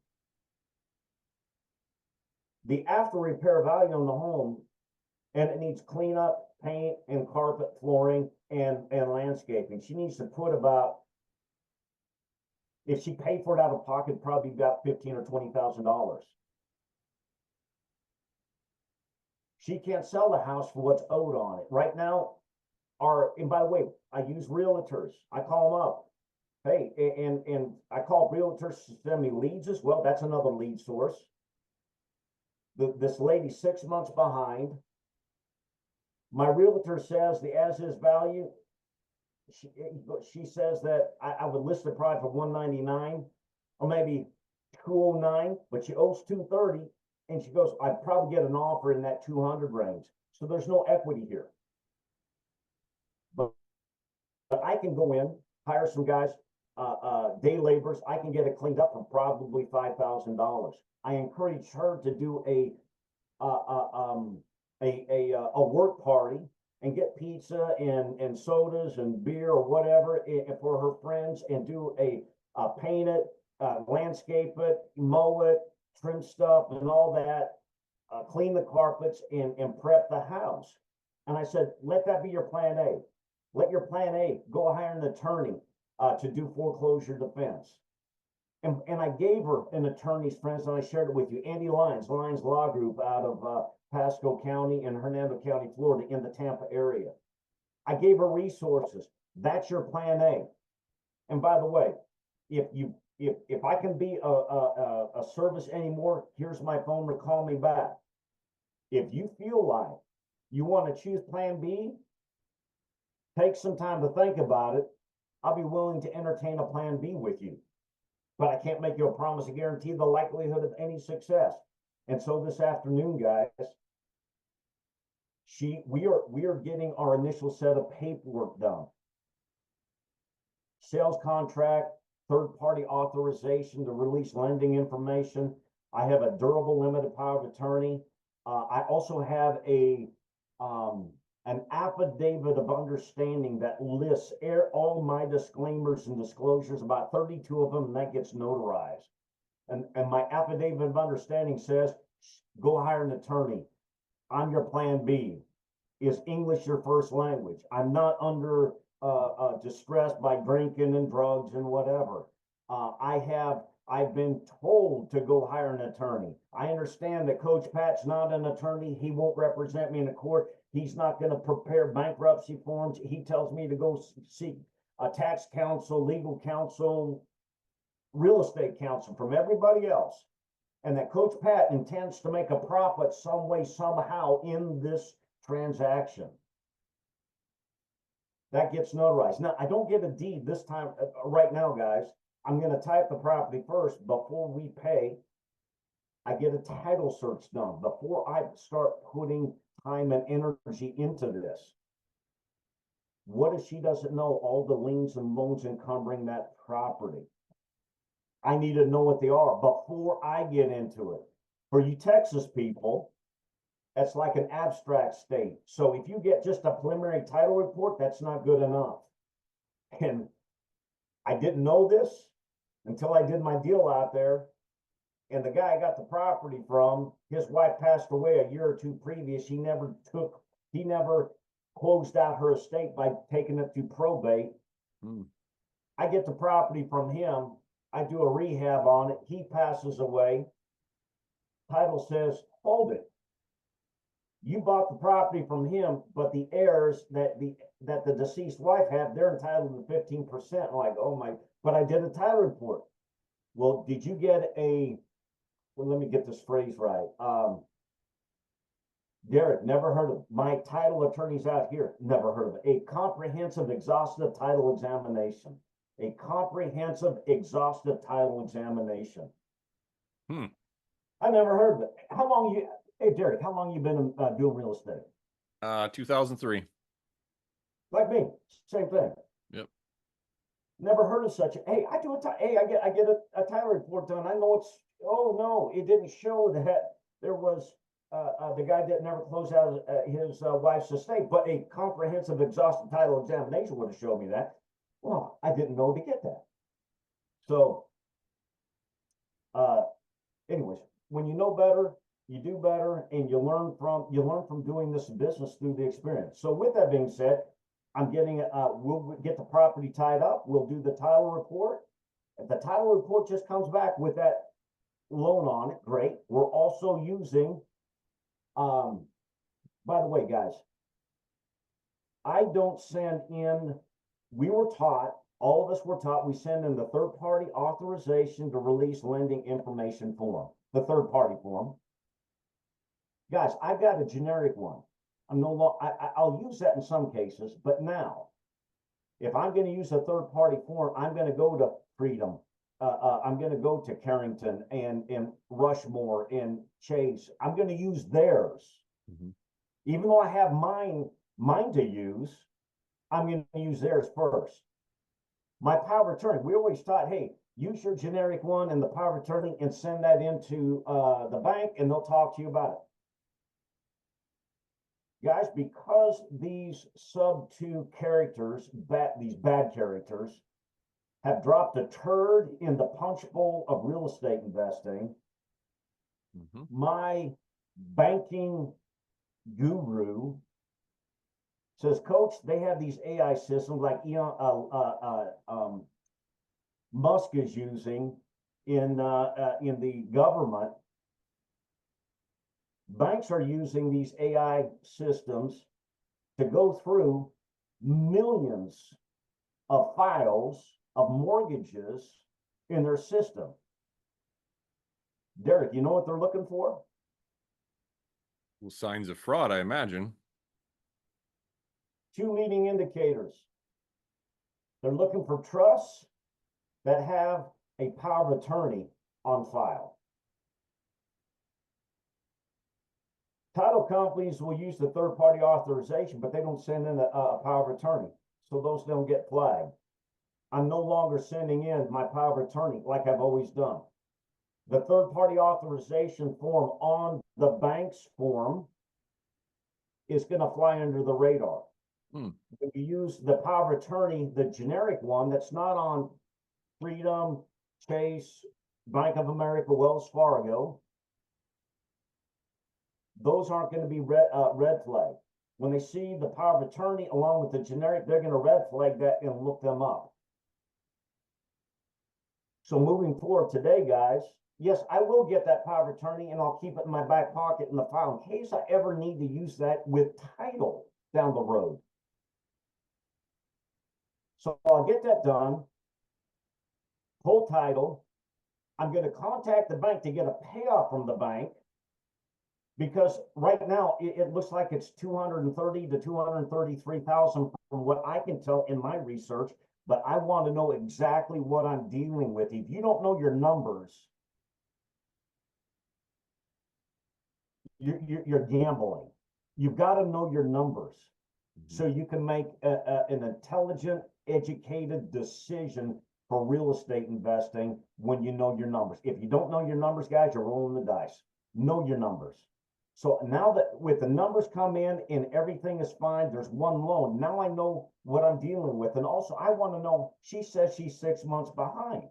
Speaker 1: The after repair value on the home, and it needs cleanup, paint, and carpet, flooring, and landscaping. She needs to put about, if she paid for it out of pocket, probably about $15,000 or $20,000. She can't sell the house for what's owed on it. Right now, and by the way, I use realtors. I call them up. Hey, and I call realtors to send me leads as well. That's another lead source. This lady's 6 months behind. My realtor says the as-is value, she says that I would list the price for $199 or maybe $209, but she owes $230, and she goes, I'd probably get an offer in that $200 range. So there's no equity here. But I can go in, hire some guys, day laborers. I can get it cleaned up for probably $5,000. I encourage her to do a work party and get pizza and sodas and beer or whatever for her friends, and do a paint it, landscape it, mow it, trim stuff and all that, clean the carpets and prep the house. And I said, let that be your plan A. Let your plan A go hire an attorney to do foreclosure defense. And I gave her an attorney's friends, and I shared it with you. Andy Lyons Law Group out of Pasco County and Hernando County, Florida, in the Tampa area. I gave her resources. That's your plan A. And by the way, if I can be a service anymore, here's my phone number, call me back. If you feel like you want to choose plan B, take some time to think about it. I'll be willing to entertain a plan B with you, but I can't make you a promise to guarantee the likelihood of any success. And so this afternoon, guys, we are getting our initial set of paperwork done. Sales contract, third-party authorization to release lending information. I have a durable limited power of attorney. I also have an affidavit of understanding that lists all my disclaimers and disclosures, about 32 of them, and that gets notarized. And my affidavit of understanding says, go hire an attorney. I'm your plan B. Is English your first language? I'm not under distress by drinking and drugs and whatever. I've been told to go hire an attorney. I understand that Coach Pat's not an attorney. He won't represent me in a court. He's not going to prepare bankruptcy forms. He tells me to go seek a tax counsel, legal counsel, real estate counsel from everybody else. And that Coach Pat intends to make a profit some way, somehow in this transaction. That gets notarized. Now, I don't get a deed this time, right now, guys. I'm going to type the property first before we pay. I get a title search done before I start putting time and energy into this. What if she doesn't know all the liens and loans encumbering that property? I need to know what they are before I get into it. For you Texas people, that's like an abstract state. So if you get just a preliminary title report, that's not good enough. And I didn't know this until I did my deal out there. And the guy I got the property from, his wife passed away a year or two previous. He never closed out her estate by taking it to probate. I get the property from him. I do a rehab on it. He passes away. Title says, hold it. You bought the property from him, but the heirs that the deceased wife had, they're entitled to 15%. Like, oh my, but I did a title report. Well, did you get well, let me get this phrase right. Derek, never heard of my title attorneys out here, never heard of it. A comprehensive exhaustive title examination. A comprehensive exhaustive title examination. I never heard of it. How long hey Derek, how long you been doing real estate?
Speaker 2: 2003.
Speaker 1: Like me, same thing.
Speaker 2: Yep.
Speaker 1: Never heard of such a, hey, I get a title report done. I know it's, oh no, it didn't show that there was the guy that never closed out his wife's estate, but a comprehensive exhaustive title examination would have showed me that. Well, I didn't know to get that. So anyways, when you know better, you do better, and you learn from doing this business through the experience. So with that being said, I'm getting we'll get the property tied up. We'll do the title report. If the title report just comes back with that loan on it, great. We're also using, by the way, guys, I don't send in, we were taught, all of us were taught, we send in the third-party authorization to release lending information form, the third-party form. Guys, I've got a generic one. I'm no longer, I'll use that in some cases, but now, if I'm going to use a third-party form, I'm going to go to Freedom. I'm going to go to Carrington and Rushmore and Chase. I'm going to use theirs. Even though I have mine to use, I'm going to use theirs first. My power of attorney, we always taught, hey, use your generic one and the power of attorney and send that into the bank and they'll talk to you about it. Guys, because these sub-2 characters, these bad characters, have dropped a turd in the punch bowl of real estate investing, my banking guru says, Coach, they have these AI systems like Musk is using, in the government, banks are using these AI systems to go through millions of files of mortgages in their system. Derek, you know what they're looking for?
Speaker 2: Well, signs of fraud, I imagine.
Speaker 1: Two leading indicators. They're looking for trusts that have a power of attorney on file. Title companies will use the third-party authorization, but they don't send in a power of attorney, so those don't get flagged. I'm no longer sending in my power of attorney like I've always done. The third-party authorization form on the bank's form is going to fly under the radar. When you use the power of attorney, the generic one that's not on Freedom, Chase, Bank of America, Wells Fargo, those aren't going to be red flag. When they see the power of attorney along with the generic, they're going to red flag that and look them up. So moving forward today, guys, yes, I will get that power of attorney and I'll keep it in my back pocket in the file in case I ever need to use that with title down the road. So I'll get that done, pull title. I'm going to contact the bank to get a payoff from the bank because right now it looks like it's 230 to 233,000 from what I can tell in my research, but I want to know exactly what I'm dealing with. If you don't know your numbers, you're gambling. You've got to know your numbers so you can make an intelligent, educated decision for real estate investing when you know your numbers. If you don't know your numbers, guys, you're rolling the dice. Know your numbers. So now that with the numbers come in and everything is fine, there's one loan. Now I know what I'm dealing with. And also I want to know, she says she's 6 months behind.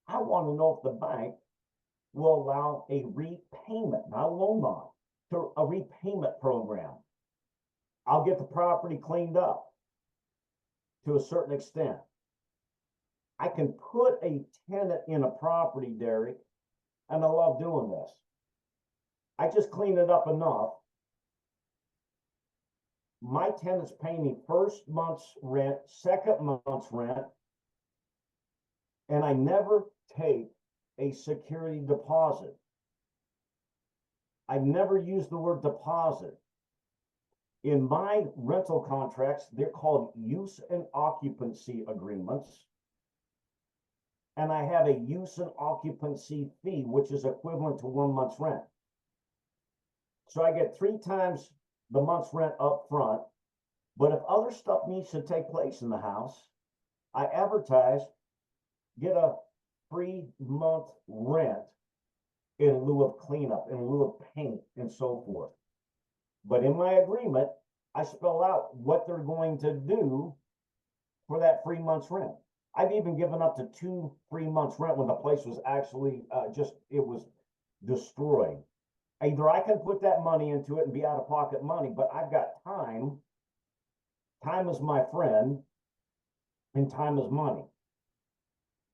Speaker 1: I want to know if the bank will allow a repayment, not a loan on, to a repayment program. I'll get the property cleaned up to a certain extent. I can put a tenant in a property, Derek, and I love doing this. I just clean it up enough. My tenants pay me first month's rent, second month's rent, and I never take a security deposit. I never use the word deposit. In my rental contracts, they're called use and occupancy agreements. And I have a use and occupancy fee, which is equivalent to 1 month's rent. So I get 3 times the month's rent up front. But if other stuff needs to take place in the house, I advertise, get a free month rent in lieu of cleanup, in lieu of paint, and so forth. But in my agreement, I spell out what they're going to do for that 3 months rent. I've even given up to 2 free months rent when the place was actually it was destroyed. Either I can put that money into it and be out of pocket money, but I've got time. Time is my friend, and time is money.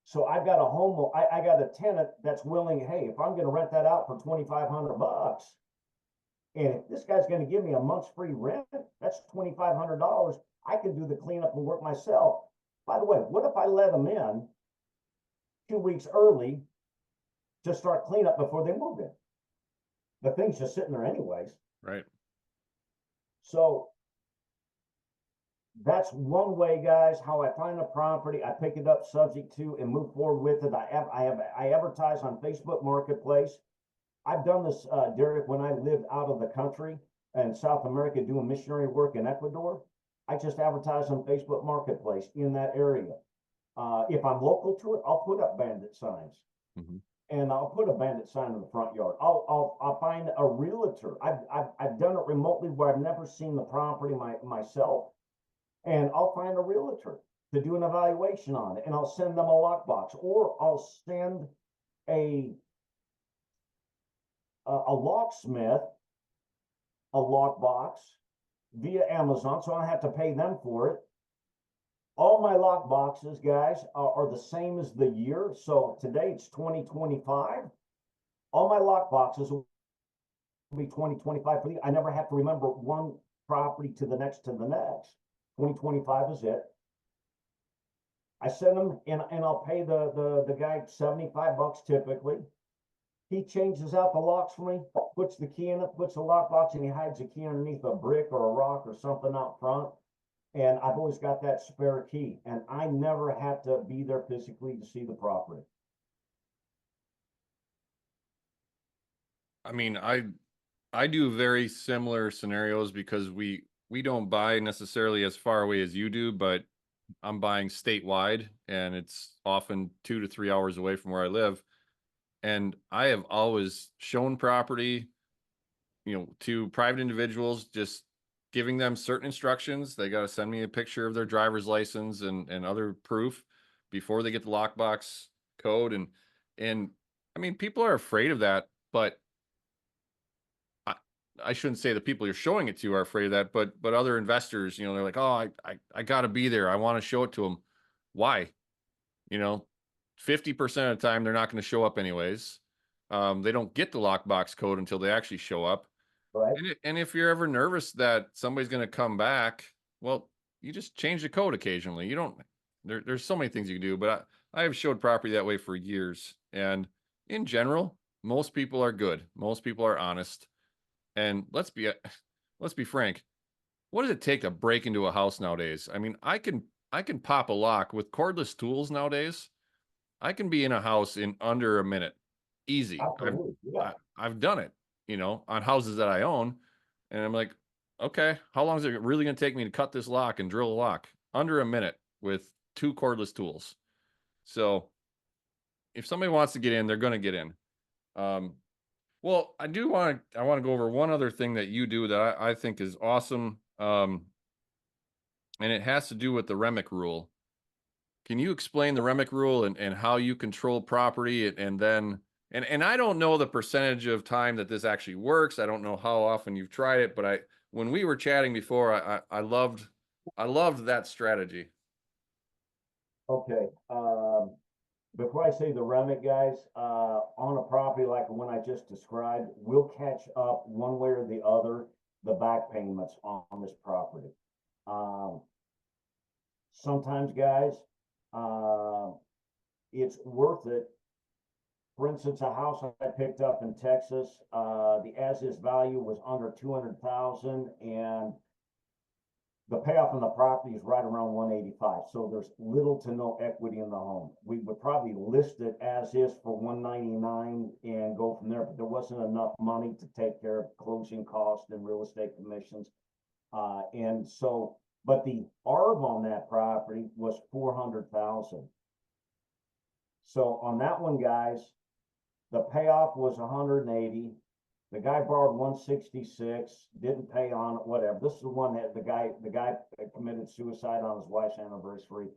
Speaker 1: So I've got I got a tenant that's willing, hey, if I'm going to rent that out for $2,500, and if this guy's going to give me a month's free rent, that's $2,500. I can do the cleanup and work myself. By the way, what if I let them in 2 weeks early to start cleanup before they move in? The thing's just sitting there anyways.
Speaker 2: Right.
Speaker 1: So that's one way, guys, how I find a property. I pick it up subject to and move forward with it. I advertise on Facebook Marketplace. I've done this, Derek, when I lived out of the country in South America doing missionary work in Ecuador. I just advertise on Facebook Marketplace in that area. If I'm local to it, I'll put up bandit signs. And I'll put a bandit sign in the front yard. I'll find a realtor. I've done it remotely where I've never seen the property myself. And I'll find a realtor to do an evaluation on it. And I'll send them a lockbox, or I'll send a locksmith a lockbox via Amazon, so I don't have to pay them for it. All my lock boxes, guys, are the same as the year. So today it's 2025. All my lock boxes will be 2025 for the, I never have to remember one property to the next to the next. 2025 is it. I send them and I'll pay the guy 75 bucks typically. He changes out the locks for me, puts the key in it, puts the lockbox, and he hides the key underneath a brick or a rock or something out front. And I've always got that spare key, and I never have to be there physically to see the property.
Speaker 2: I mean, I do very similar scenarios because we don't buy necessarily as far away as you do, but I'm buying statewide and it's often 2 to 3 hours away from where I live. And I have always shown property, to private individuals, just giving them certain instructions. They got to send me a picture of their driver's license and other proof before they get the lockbox code. And I mean, people are afraid of that, but I shouldn't say the people you're showing it to are afraid of that, but other investors, they're like, oh, I got to be there. I want to show it to them. Why? 50% of the time they're not going to show up anyways. They don't get the lockbox code until they actually show up.
Speaker 1: Right.
Speaker 2: And if you're ever nervous that somebody's going to come back, well, you just change the code occasionally. You don't. There's so many things you can do, but I have showed property that way for years. And in general, most people are good. Most people are honest. And let's be frank. What does it take to break into a house nowadays? I mean, I can pop a lock with cordless tools nowadays. I can be in a house in under a minute. Easy.
Speaker 1: Absolutely. Yeah.
Speaker 2: I've done it, on houses that I own. And I'm like, okay, how long is it really going to take me to cut this lock and drill a lock? Under a minute with 2 cordless tools. So if somebody wants to get in, they're going to get in. Well, I want to go over one other thing that you do that I think is awesome. And it has to do with the Remick rule. Can you explain the Remick rule and how you control property and then and I don't know the percentage of time that this actually works. I don't know how often you've tried it, but when we were chatting before, I loved that strategy.
Speaker 1: Okay. Before I say the Remick, guys, on a property like the one I just described, we'll catch up one way or the other the back payments on this property. Sometimes, guys, it's worth it. For instance, a house I picked up in Texas, the as-is value was under 200,000, and the payoff on the property is right around 185. So there's little to no equity in the home. We would probably list it as is for 199 and go from there, but there wasn't enough money to take care of closing costs and real estate commissions. And so, but the ARV on that property was 400,000. So on that one, guys, the payoff was 180. The guy borrowed 166, didn't pay on it, whatever. This is the one that the guy committed suicide on his wife's anniversary.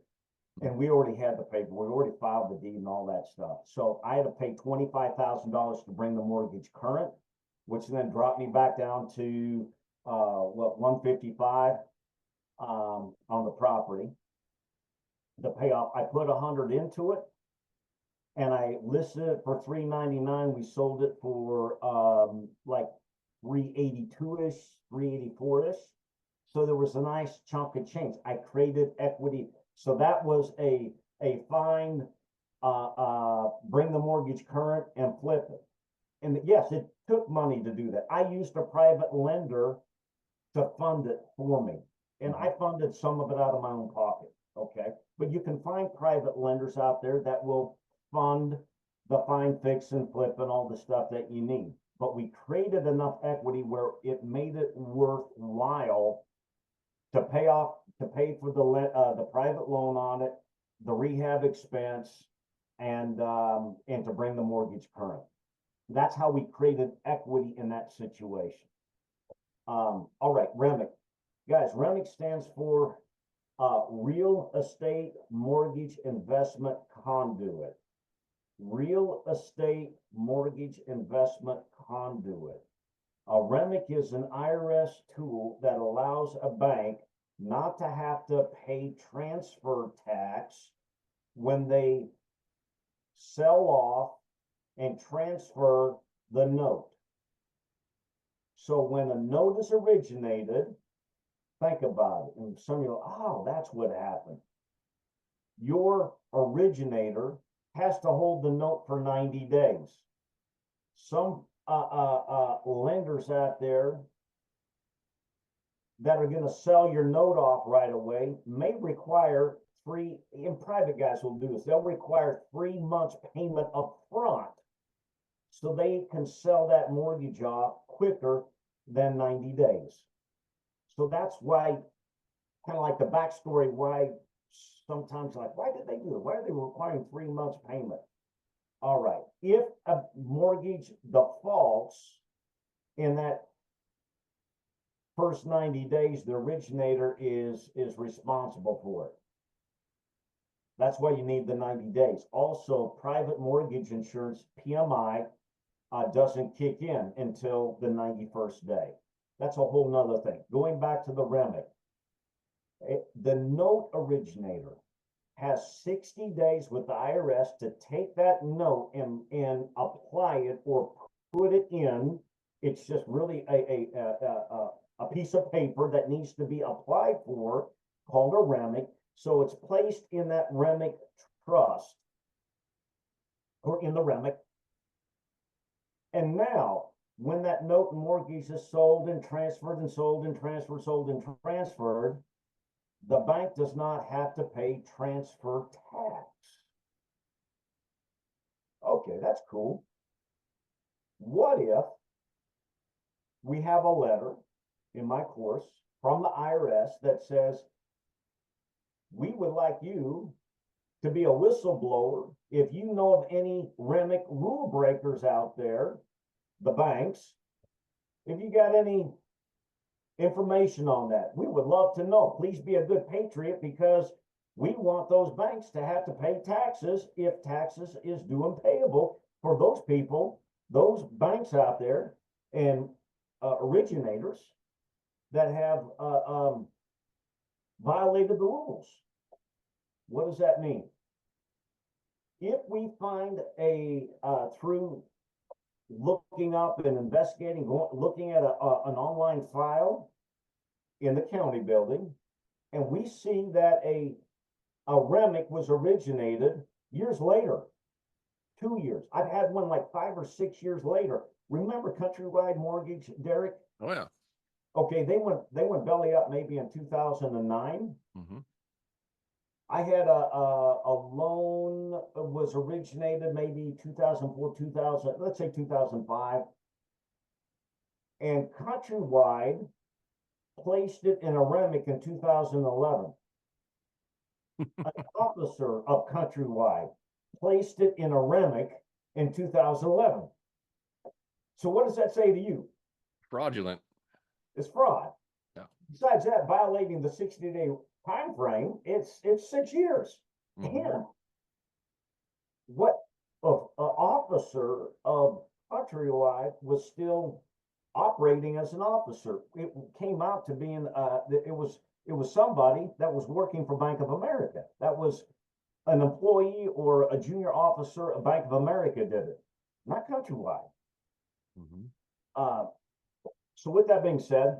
Speaker 1: And we already had the paper. We already filed the deed and all that stuff. So I had to pay $25,000 to bring the mortgage current, which then dropped me back down to 155 on the property. The payoff, I put 100 into it, and I listed it for $399. We sold it for like 382-ish, 384-ish. So there was a nice chunk of change. I created equity. So that was a fine, bring the mortgage current and flip it. And yes, it took money to do that. I used a private lender to fund it for me. And I funded some of it out of my own pocket. Okay. But you can find private lenders out there that will fund the fine, fix, and flip and all the stuff that you need. But we created enough equity where it made it worthwhile to pay for the private loan on it, the rehab expense, and to bring the mortgage current. That's how we created equity in that situation. All right, Remick. Guys, Remick stands for Real Estate Mortgage Investment Conduit. Real Estate Mortgage Investment Conduit. Remick is an IRS tool that allows a bank not to have to pay transfer tax when they sell off and transfer the note. So when a note is originated, think about it. And some of you go, oh, that's what happened. Your originator has to hold the note for 90 days. Some lenders out there that are going to sell your note off right away may require and private guys will do this, they'll require 3 months payment up front so they can sell that mortgage off quicker than 90 days. So that's why, kind of like the backstory, why sometimes like, why did they do it? Why are they requiring 3 months payment? All right, if a mortgage defaults in that first 90 days, the originator is responsible for it. That's why you need the 90 days. Also, private mortgage insurance, PMI, doesn't kick in until the 91st day. That's a whole nother thing. Going back to the Remick, the note originator has 60 days with the IRS to take that note and apply it or put it in. It's just really a piece of paper that needs to be applied for, called a Remick. So it's placed in that Remick trust or in the Remick. And now, when that note and mortgage is sold and transferred and sold and transferred, sold and transferred, the bank does not have to pay transfer tax. Okay, that's cool. What if we have a letter in my course from the IRS that says, we would like you to be a whistleblower if you know of any Remick rule breakers out there, the banks. If you got any information on that, we would love to know. Please be a good patriot, because we want those banks to have to pay taxes if taxes is due and payable for those people, those banks out there and originators that have violated the rules. What does that mean? If we find through looking up and investigating, looking at an online file in the county building, and we see that a Remick was originated years later, 2 years. I've had one like 5 or 6 years later. Remember Countrywide Mortgage, Derek?
Speaker 2: Oh yeah.
Speaker 1: Okay, they went belly up maybe in 2009.
Speaker 2: Mm-hmm.
Speaker 1: I had a loan was originated maybe 2004, 2000, let's say 2005. And Countrywide placed it in a Remick in 2011. An officer of Countrywide placed it in a Remick in 2011. So what does that say to you?
Speaker 2: Fraudulent.
Speaker 1: It's fraud.
Speaker 2: Yeah.
Speaker 1: Besides that, violating the 60-day time frame, it's 6 years.
Speaker 2: Mm-hmm.
Speaker 1: And what officer of Countrywide was still operating as an officer? It came out to being it was somebody that was working for Bank of America. That was an employee or a junior officer of Bank of America did it, not Countrywide.
Speaker 2: Mm-hmm.
Speaker 1: So with that being said,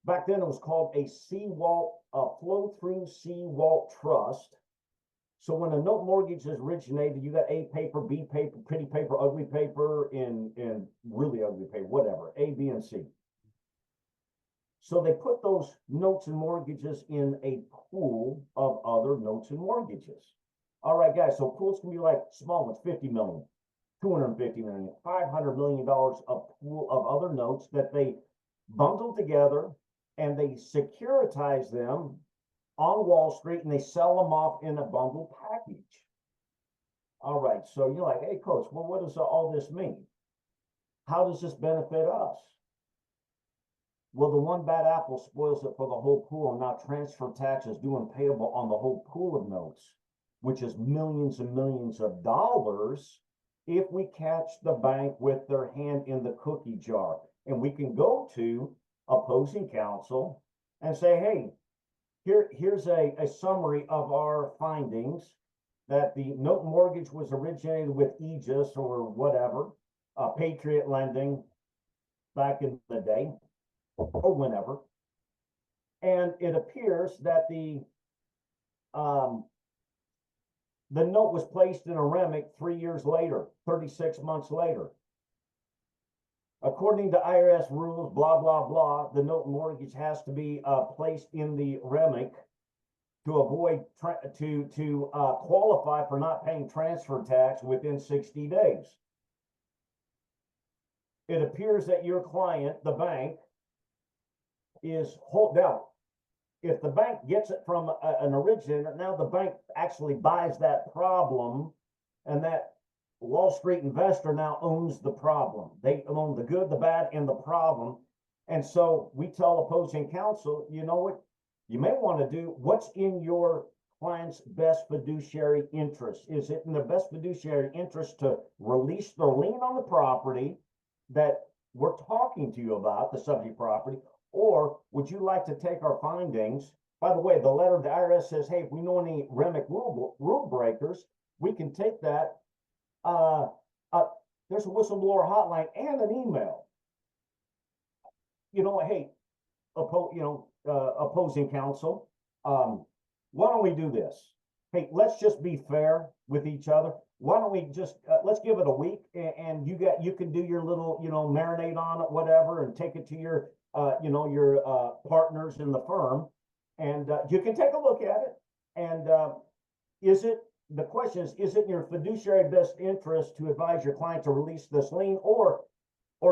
Speaker 1: back then it was called a flow-through C-Walt trust. So when a note mortgage is originated, you got A paper, B paper, pretty paper, ugly paper, and really ugly paper, whatever, A, B, and C. So they put those notes and mortgages in a pool of other notes and mortgages. All right, guys, so pools can be like small ones, 50 million, 250 million, $500 million of pool of other notes that they bundle together and they securitize them on Wall Street and they sell them off in a bundled package. All right, so you're like, hey, coach, well, what does all this mean? How does this benefit us? Well, the one bad apple spoils it for the whole pool, and now transfer tax is due and payable on the whole pool of notes, which is millions and millions of dollars if we catch the bank with their hand in the cookie jar. And we can go to opposing counsel and say, hey, here's a summary of our findings, that the note mortgage was originated with Aegis or whatever, Patriot Lending back in the day or whenever. And it appears that the note was placed in a Remick 3 years later, 36 months later. According to IRS rules, blah, blah, blah, the note mortgage has to be placed in the Remick to avoid, to qualify for not paying transfer tax within 60 days. It appears that your client, the bank, is hold out. If the bank gets it from an originator, now the bank actually buys that problem, and that Wall Street investor now owns the problem. They own the good, the bad, and the problem. And so we tell opposing counsel, you know what, you may want to do what's in your client's best fiduciary interest. Is it in their best fiduciary interest to release their lien on the property that we're talking to you about, the subject property, or would you like to take our findings? By the way, the letter of the IRS says, hey, if we know any Remick rule breakers, we can take that. There's a whistleblower hotline and an email. You know, hey, opposing counsel, why don't we do this? Hey, let's just be fair with each other. Why don't we just let's give it a week, and you can do your little, marinate on it, whatever, and take it to your your partners in the firm, and you can take a look at it. And the question is it in your fiduciary best interest to advise your client to release this lien, or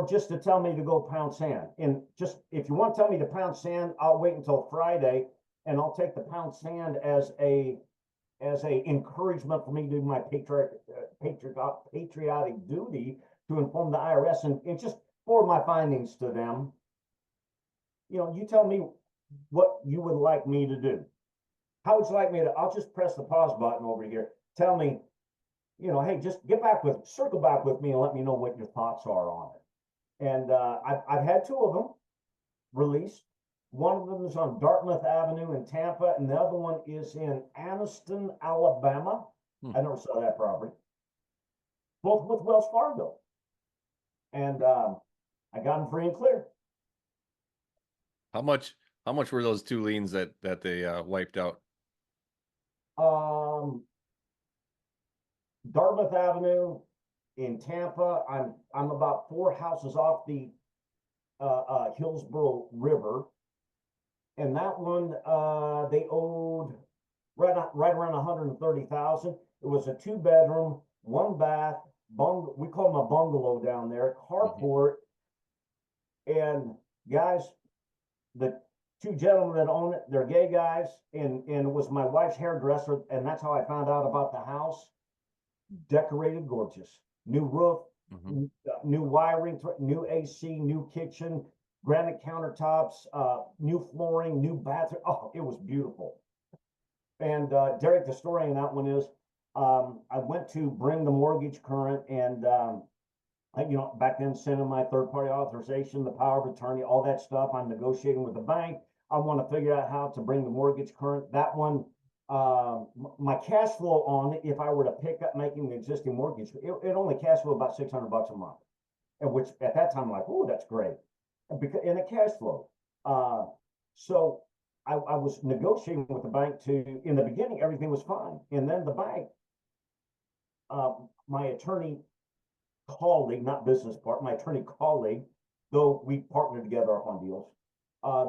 Speaker 1: just to tell me to go pound sand? And just, if you want to tell me to pound sand, I'll wait until Friday, and I'll take the pound sand as a encouragement for me to do my patriotic duty to inform the IRS and just forward my findings to them. You tell me what you would like me to do. How would you like me to? I'll just press the pause button over here. Tell me, hey, just circle back with me and let me know what your thoughts are on it. And I've had two of them released. One of them is on Dartmouth Avenue in Tampa, and the other one is in Anniston, Alabama. I never saw that property. Both with Wells Fargo. And I got them free and clear.
Speaker 2: How much were those two liens that they wiped out?
Speaker 1: Dartmouth Avenue in Tampa, I'm about 4 houses off the Hillsborough River. And that one, they owed right around 130,000. It was a 2-bedroom, 1-bath we call them a bungalow down there, carport. And guys, the 2 gentlemen that own it, they're gay guys, and it was my wife's hairdresser, and that's how I found out about the house. Decorated gorgeous, new roof, new wiring, new AC, new kitchen, granite countertops, new flooring, new bathroom. Oh, it was beautiful. And Derek, the story in that one is, I went to bring the mortgage current, and back then sending my third-party authorization, the power of attorney, all that stuff. I'm negotiating with the bank. I want to figure out how to bring the mortgage current. That one, my cash flow on it, if I were to pick up making the existing mortgage, it only cash flow about $600 a month, and which at that time I'm like, oh, that's great, because in a cash flow. So I was negotiating with the bank in the beginning, everything was fine, and then the bank, my attorney colleague, not business partner, my attorney colleague, though we partnered together on deals,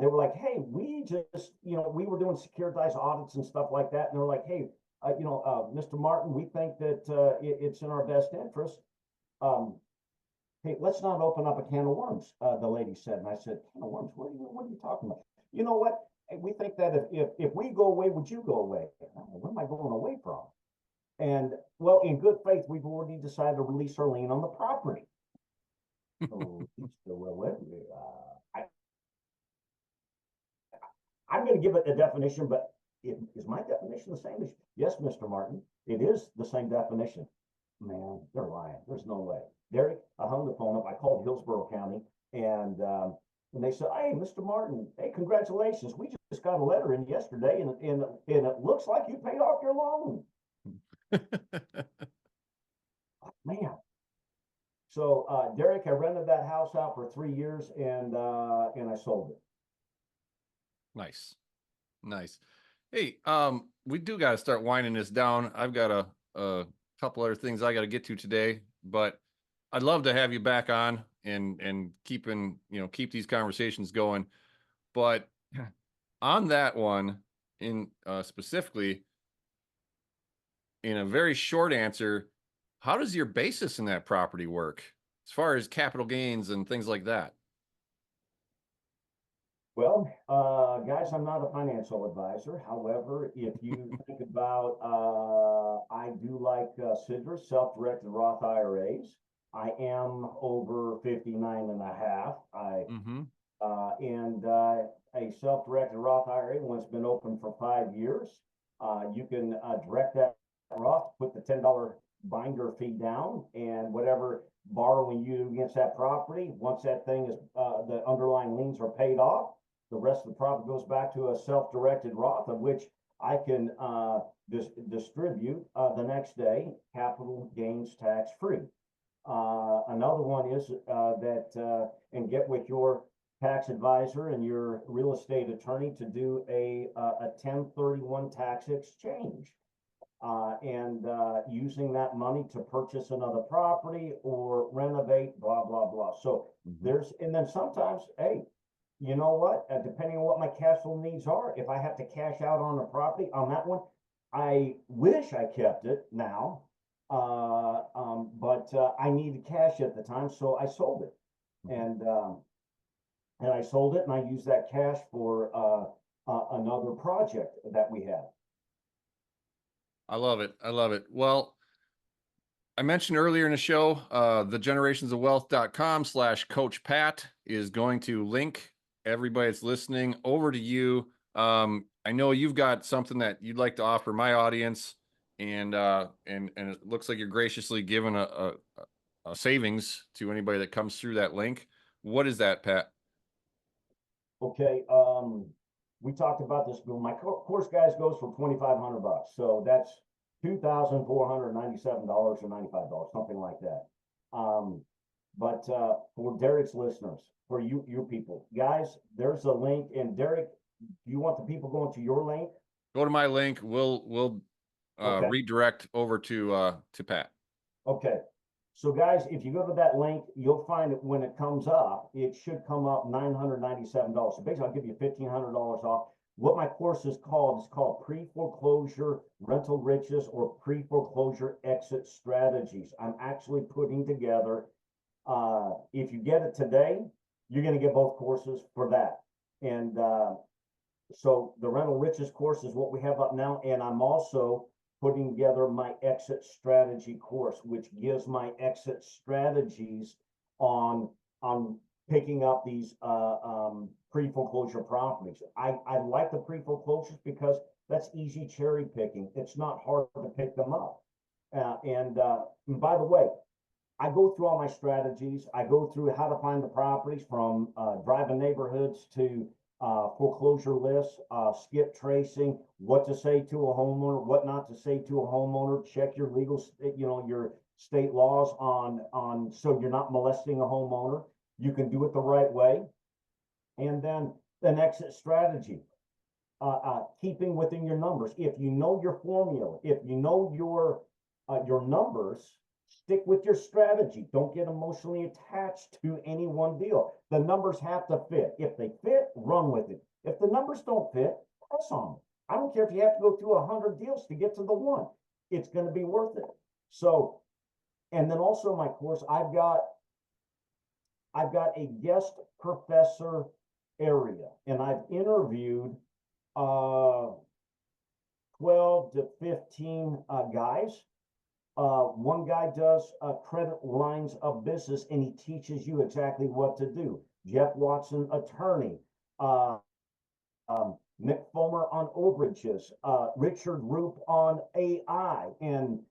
Speaker 1: they were like, hey, we just, we were doing securitized audits and stuff like that. And they were like, hey, Mr. Martin, we think that it's in our best interest. Hey, let's not open up a can of worms, the lady said. And I said, can of worms? What are you talking about? You know what? We think that if we go away, would you go away? Where am I going away from? And well, in good faith, we've already decided to release our lien on the property. So, I'm going to give it a definition, but is my definition the same as? Yes, Mr. Martin, it is the same definition. Man, they're lying. There's no way. Derek, I hung the phone up. I called Hillsborough County, and And they said, "Hey, Mr. Martin, hey, congratulations. We just got a letter in yesterday, and it looks like you paid off your loan." Man. So, Derek, I rented that house out for 3 years, and I sold it.
Speaker 2: Nice. Nice. Hey, we do got to start winding this down. I've got a couple other things I got to get to today, but I'd love to have you back on and keep these conversations going. But on that one, in specifically, in a very short answer, how does your basis in that property work as far as capital gains and things like that?
Speaker 1: Well, guys, I'm not a financial advisor. However, if you think about, I do like SIDRs, self-directed Roth IRAs. I am over 59 and a half. And a self-directed Roth IRA, when it's been open for 5 years, you can direct that Roth, put the $10 binder fee down, and whatever borrowing you do against that property, once that thing is, the underlying liens are paid off, the rest of the profit goes back to a self-directed Roth, of which I can distribute the next day, capital gains tax free. Another one is and get with your tax advisor and your real estate attorney to do a 1031 tax exchange. And using that money to purchase another property or renovate, blah, blah, blah. So and then sometimes, hey, you know what? Depending on what my cash flow needs are, if I have to cash out on a property on that one, I wish I kept it now. But I needed cash at the time, so I sold it. And I sold it, and I used that cash for another project that we had.
Speaker 2: I love it. I love it. Well, I mentioned earlier in the show, the generationsofwealth.com/Coach Pat is going to link everybody that's listening over to you. I know you've got something that you'd like to offer my audience, and it looks like you're graciously giving a savings to anybody that comes through that link. What is that, Pat?
Speaker 1: Okay, we talked about this, but my course, guys, goes for $2,500. So that's $2,497 or $95, something like that. But for Derek's listeners, for you people, guys, there's a link. And Derek, do you want the people going to your link?
Speaker 2: Go to my link. We'll
Speaker 1: okay.
Speaker 2: redirect over to Pat.
Speaker 1: Okay. So guys, if you go to that link, you'll find it when it comes up, it should come up $997. So basically, I'll give you $1,500 off. What my course is called Pre-Foreclosure Rental Riches, or Pre-Foreclosure Exit Strategies. I'm actually putting together, if you get it today, you're going to get both courses for that. And so the Rental Riches course is what we have up now. And I'm also putting together my exit strategy course, which gives my exit strategies on picking up these pre-foreclosure properties. I like the pre-foreclosures because that's easy cherry picking. It's not hard to pick them up. And by the way, I go through all my strategies. I go through how to find the properties, from driving neighborhoods to foreclosure lists, skip tracing, what to say to a homeowner, what not to say to a homeowner. Check your legal, your state laws on so you're not molesting a homeowner. You can do it the right way. And then an exit strategy, keeping within your numbers. If you know your formula, if you know your numbers, stick with your strategy. Don't get emotionally attached to any one deal. The numbers have to fit. If they fit, run with it. If the numbers don't fit, pass on them. I don't care if you have to go through 100 deals to get to the one. It's going to be worth it. So, and then also my course, I've got a guest professor area, and I've interviewed 12 to 15 guys. One guy does credit lines of business, and he teaches you exactly what to do. Jeff Watson, attorney. Nick Fomer on overages. Richard Roop on AI. And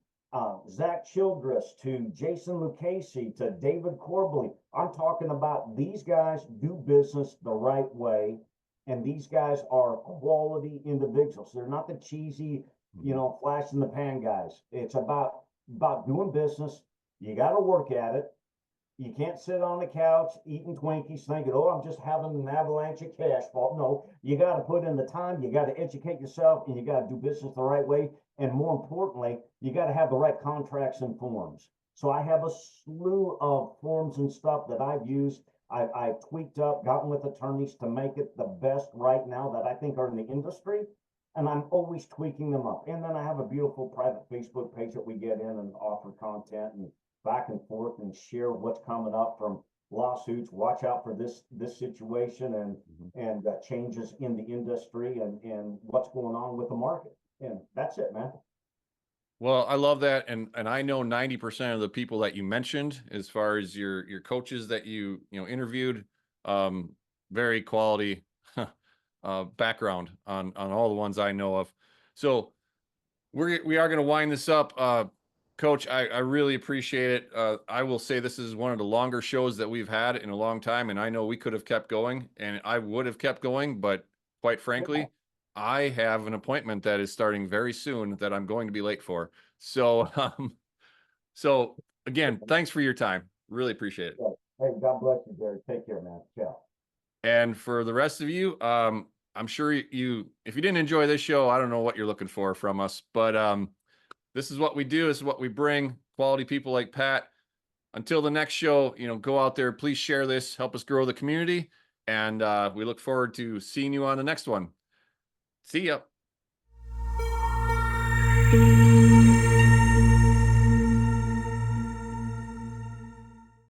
Speaker 1: Zach Childress to Jason Lucchese to David Corbley. I'm talking about these guys do business the right way, and these guys are quality individuals. They're not the cheesy, flash in the pan guys. It's about doing business. You got to work at it. You can't sit on the couch eating Twinkies thinking, oh, I'm just having an avalanche of cash flow. No, you got to put in the time. You got to educate yourself, and you got to do business the right way. And more importantly, you got to have the right contracts and forms. So I have a slew of forms and stuff that I've used. I've tweaked up, gotten with attorneys to make it the best right now that I think are in the industry. And I'm always tweaking them up. And then I have a beautiful private Facebook page that we get in and offer content and back and forth and share what's coming up from lawsuits. Watch out for this situation and changes in the industry and what's going on with the market. And that's it, man.
Speaker 2: Well, I love that, and I know 90% of the people that you mentioned, as far as your coaches that you interviewed, very quality background on all the ones I know of. So we are going to wind this up. Coach, I really appreciate it. I will say this is one of the longer shows that we've had in a long time, and I know we could have kept going, and I would have kept going, but quite frankly, I have an appointment that is starting very soon that I'm going to be late for. So, so again, thanks for your time. Really appreciate it.
Speaker 1: Hey, God bless you, Derek. Take care, man. Ciao.
Speaker 2: And for the rest of you, I'm sure if you didn't enjoy this show, I don't know what you're looking for from us, but this is what we do. This is what we bring. Quality people like Pat. Until the next show, go out there. Please share this. Help us grow the community. And we look forward to seeing you on the next one. See ya.